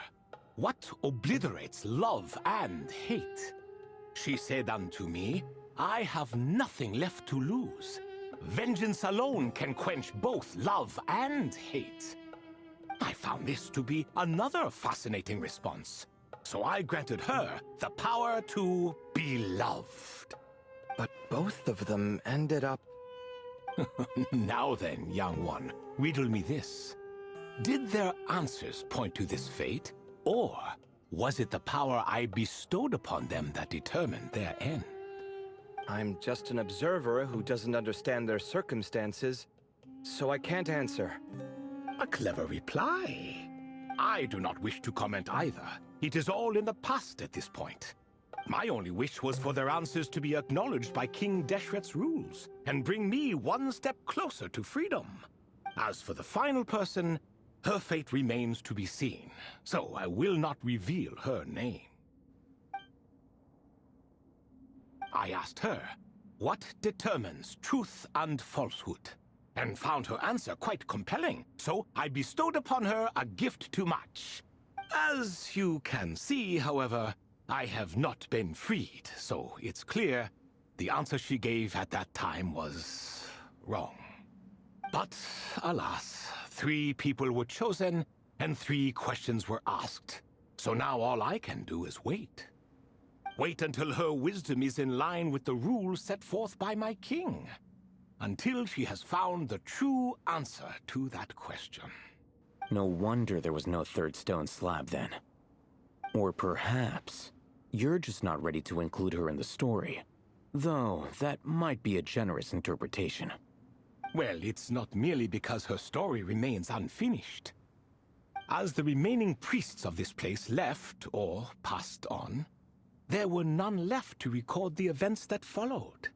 what obliterates love and hate? She said unto me, I have nothing left to lose. Vengeance alone can quench both love and hate. I found this to be another fascinating response, so I granted her the power to be loved. But both of them ended up... Now then, young one, riddle me this. Did their answers point to this fate, or was it the power I bestowed upon them that determined their end? I'm just an observer who doesn't understand their circumstances, so I can't answer. A clever reply. I do not wish to comment either. It is all in the past at this point. My only wish was for their answers to be acknowledged by King Deshret's rules, and bring me one step closer to freedom. As for the final person, her fate remains to be seen, so I will not reveal her name. I asked her, what determines truth and falsehood? And found her answer quite compelling, so I bestowed upon her a gift to match. As you can see, however, I have not been freed, so it's clear the answer she gave at that time was wrong. But, alas, 3 people were chosen, and 3 questions were asked. So now all I can do is wait. Wait until her wisdom is in line with the rules set forth by my king. Until she has found the true answer to that question. No wonder there was no 3rd stone slab then. Or perhaps you're just not ready to include her in the story. Though, that might be a generous interpretation. Well, it's not merely because her story remains unfinished. As the remaining priests of this place left, or passed on, there were none left to record the events that followed.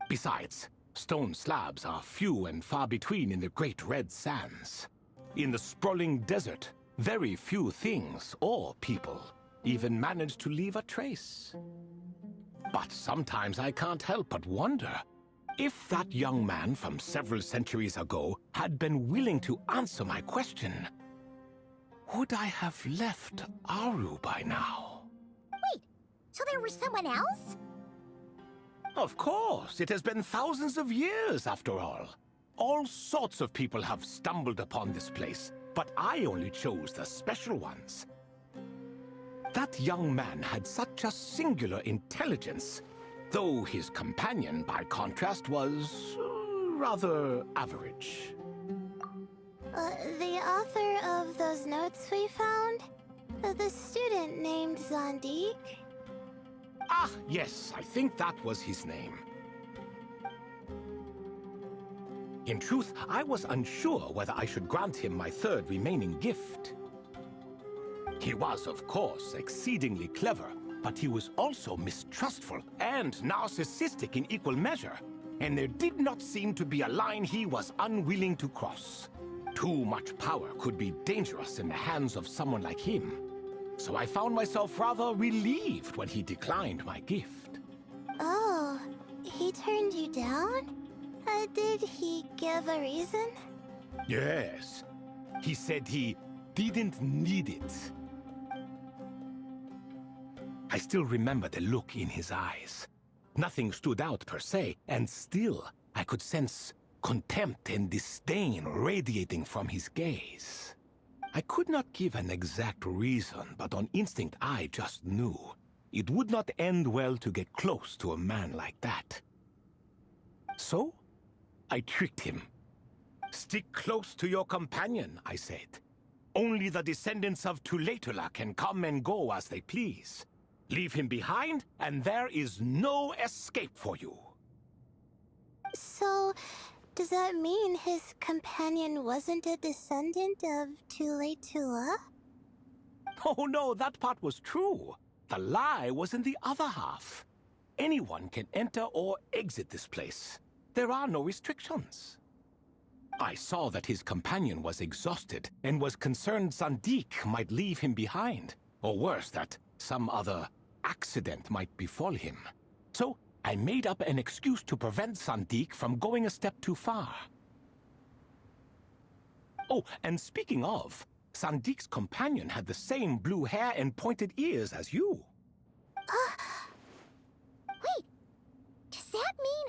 Besides, stone slabs are few and far between in the Great Red Sands. In the sprawling desert, very few things or people even manage to leave a trace. But sometimes I can't help but wonder, If that young man from several centuries ago had been willing to answer my question, would I have left Aru by now? Wait, so there was someone else? Of course, it has been thousands of years after all. All sorts of people have stumbled upon this place, but I only chose the special ones. That young man had such a singular intelligence, though his companion, by contrast, was rather average. The author of those notes we found? The student named Zandik? Ah, yes, I think that was his name. In truth, I was unsure whether I should grant him my third remaining gift. He was, of course, exceedingly clever, but he was also mistrustful and narcissistic in equal measure, and there did not seem to be a line he was unwilling to cross. Too much power could be dangerous in the hands of someone like him, so I found myself rather relieved when he declined my gift. Oh, he turned you down? Did he give a reason? Yes, he said he didn't need it. I still remember the look in his eyes. Nothing stood out per se, and still I could sense contempt and disdain radiating from his gaze. I could not give an exact reason, but on instinct I just knew it would not end well to get close to a man like that. So, I tricked him. "Stick close to your companion," I said. "Only the descendants of Tulatula can come and go as they please. Leave him behind, and there is no escape for you." So, does that mean his companion wasn't a descendant of Tulatula? Oh no, that part was true. The lie was in the other half. Anyone can enter or exit this place. There are no restrictions. I saw that his companion was exhausted and was concerned Zandik might leave him behind, or worse, that some other accident might befall him. So I made up an excuse to prevent Zandik from going a step too far. Oh, and speaking of, Sandik's companion had the same blue hair and pointed ears as you. Wait, does that mean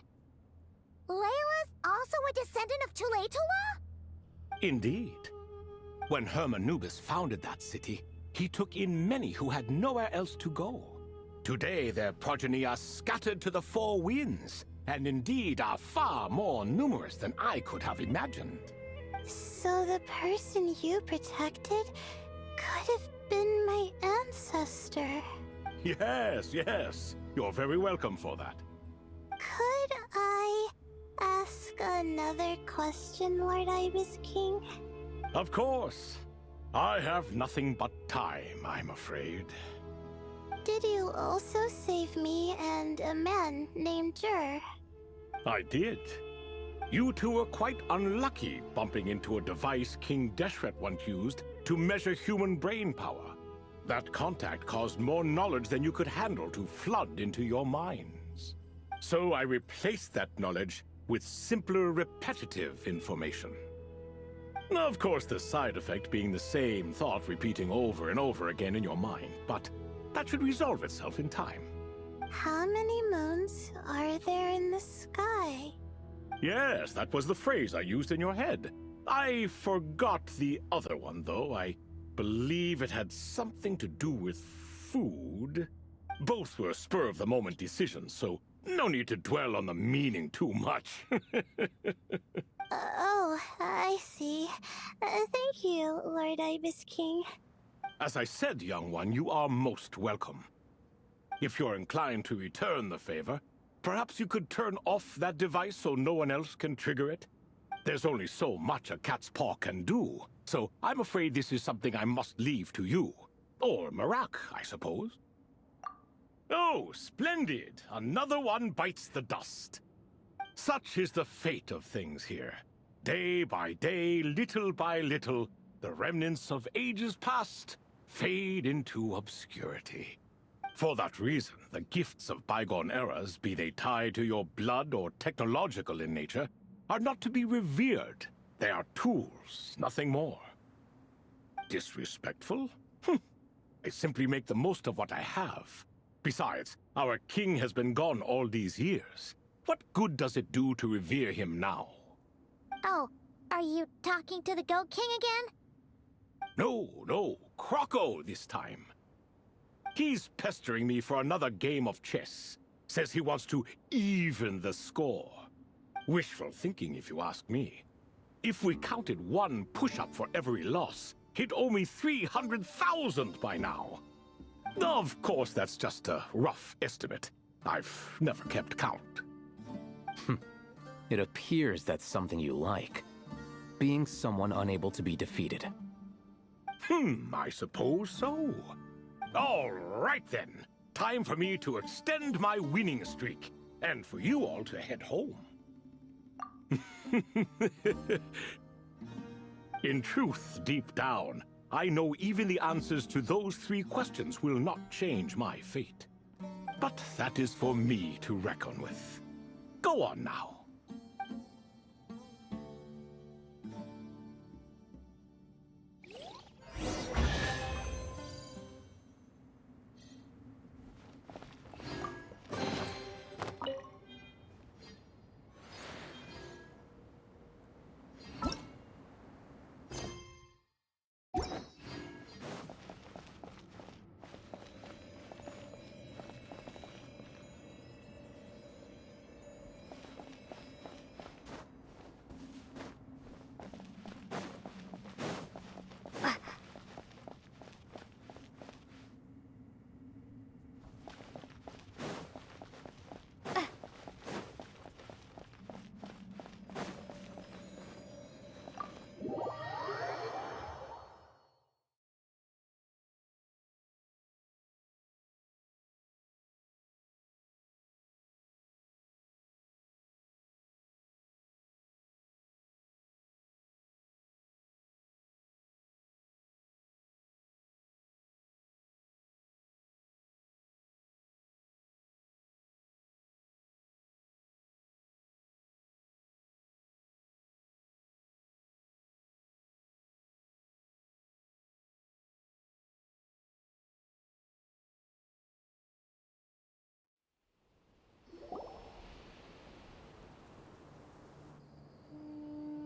Layla's also a descendant of Tulatula? Indeed. When Hermanubis founded that city, he took in many who had nowhere else to go. Today, their progeny are scattered to the four winds, and indeed are far more numerous than I could have imagined. So the person you protected could have been my ancestor. Yes, yes. You're very welcome for that. Could I ask another question, Lord Ibis King? Of course. I have nothing but time, I'm afraid. Did you also save me and a man named Jur? I did. You two were quite unlucky bumping into a device King Deshret once used to measure human brain power. That contact caused more knowledge than you could handle to flood into your minds. So I replaced that knowledge with simpler, repetitive information. Of course, the side effect being the same thought repeating over and over again in your mind, but that should resolve itself in time. How many moons are there in the sky? Yes, that was the phrase I used in your head. I forgot the other one, though. I believe it had something to do with food. Both were spur-of-the-moment decisions, so no need to dwell on the meaning too much. Oh, I see. Thank you, Lord Ibis King. As I said, young one, you are most welcome. If you're inclined to return the favor, perhaps you could turn off that device so no one else can trigger it? There's only so much a cat's paw can do, so I'm afraid this is something I must leave to you. Or Marak, I suppose. Oh, splendid! Another one bites the dust. Such is the fate of things here. Day by day, little by little, the remnants of ages past fade into obscurity. For that reason, the gifts of bygone eras, be they tied to your blood or technological in nature, are not to be revered. They are tools, nothing more. Disrespectful? I simply make the most of what I have. Besides, our king has been gone all these years. What good does it do to revere him now? Oh, are you talking to the Goat King again? No, Croco this time. He's pestering me for another game of chess. Says he wants to even the score. Wishful thinking, if you ask me. If we counted one push-up for every loss, he'd owe me 300,000 by now. Of course, that's just a rough estimate. I've never kept count. It appears that's something you like. Being someone unable to be defeated. I suppose so. All right then. Time for me to extend my winning streak, and for you all to head home. In truth, deep down, I know even the answers to those 3 questions will not change my fate. But that is for me to reckon with. Go on now.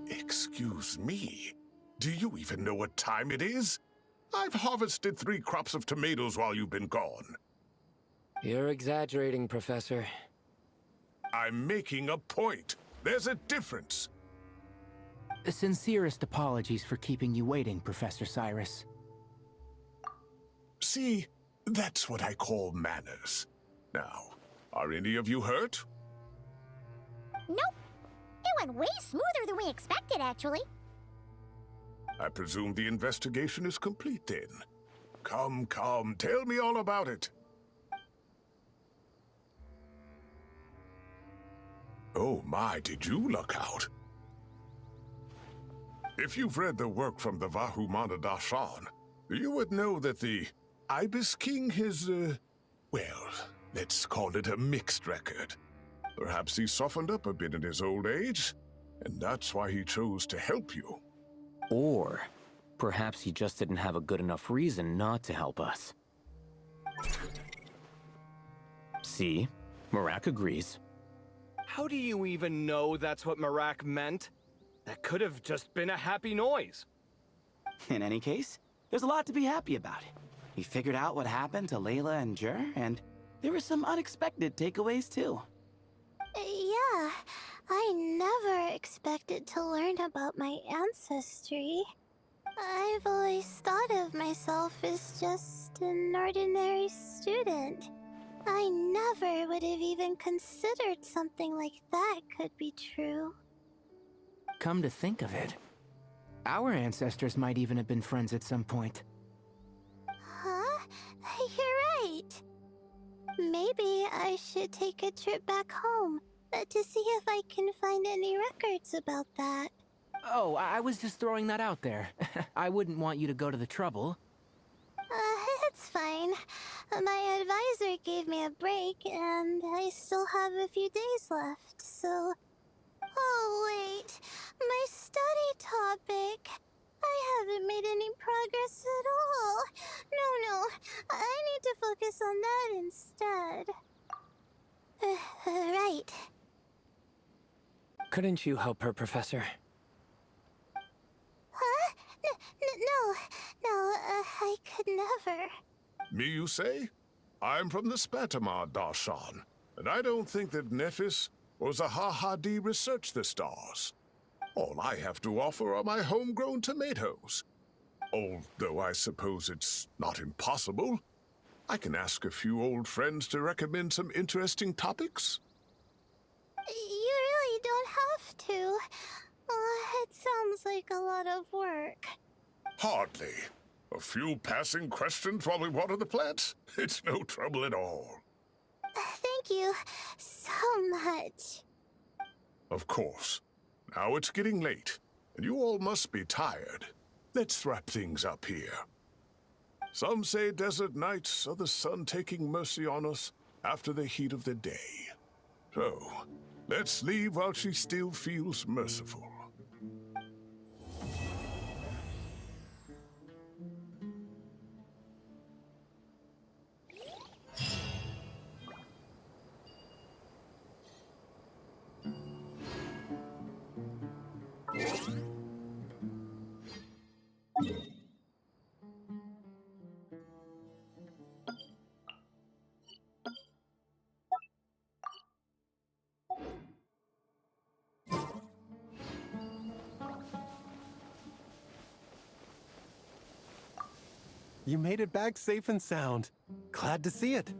Excuse me, do you even know what time it is? I've harvested 3 crops of tomatoes while you've been gone. You're exaggerating, Professor. I'm making a point. There's a difference. The sincerest apologies for keeping you waiting, Professor Cyrus. See, that's what I call manners. Now, are any of you hurt? Nope. It went way smoother than we expected, actually. I presume the investigation is complete then. Come, tell me all about it. Oh my, did you luck out? If you've read the work from the Vahumana Dashan, you would know that the Ibis King has, well, let's call it a mixed record. Perhaps he softened up a bit in his old age, and that's why he chose to help you. Or perhaps he just didn't have a good enough reason not to help us. See? Marak agrees. How do you even know that's what Marak meant? That could have just been a happy noise. In any case, there's a lot to be happy about. We figured out what happened to Layla and Jur, and there were some unexpected takeaways too. Yeah, I never expected to learn about my ancestry. I've always thought of myself as just an ordinary student. I never would have even considered something like that could be true. Come to think of it, our ancestors might even have been friends at some point. Huh? You're right. Maybe I should take a trip back home to see if I can find any records about that. Oh, I was just throwing that out there. I wouldn't want you to go to the trouble. It's fine. My advisor gave me a break, and I still have a few days left, so... Oh, wait. My study topic. I haven't made any progress at all. No. I need to focus on that instead. Right. Couldn't you help her, Professor? Huh? No, I could never. Me, you say? I'm from the Spatamar Darshan, and I don't think that Nephis or Zahahadi researched the stars. All I have to offer are my homegrown tomatoes. Although I suppose it's not impossible. I can ask a few old friends to recommend some interesting topics. You really don't have to. It sounds like a lot of work. Hardly. A few passing questions while we water the plants? It's no trouble at all. Thank you so much. Of course. Now it's getting late, and you all must be tired. Let's wrap things up here. Some say desert nights are the sun taking mercy on us after the heat of the day. So, let's leave while she still feels merciful. You made it back safe and sound. Glad to see it.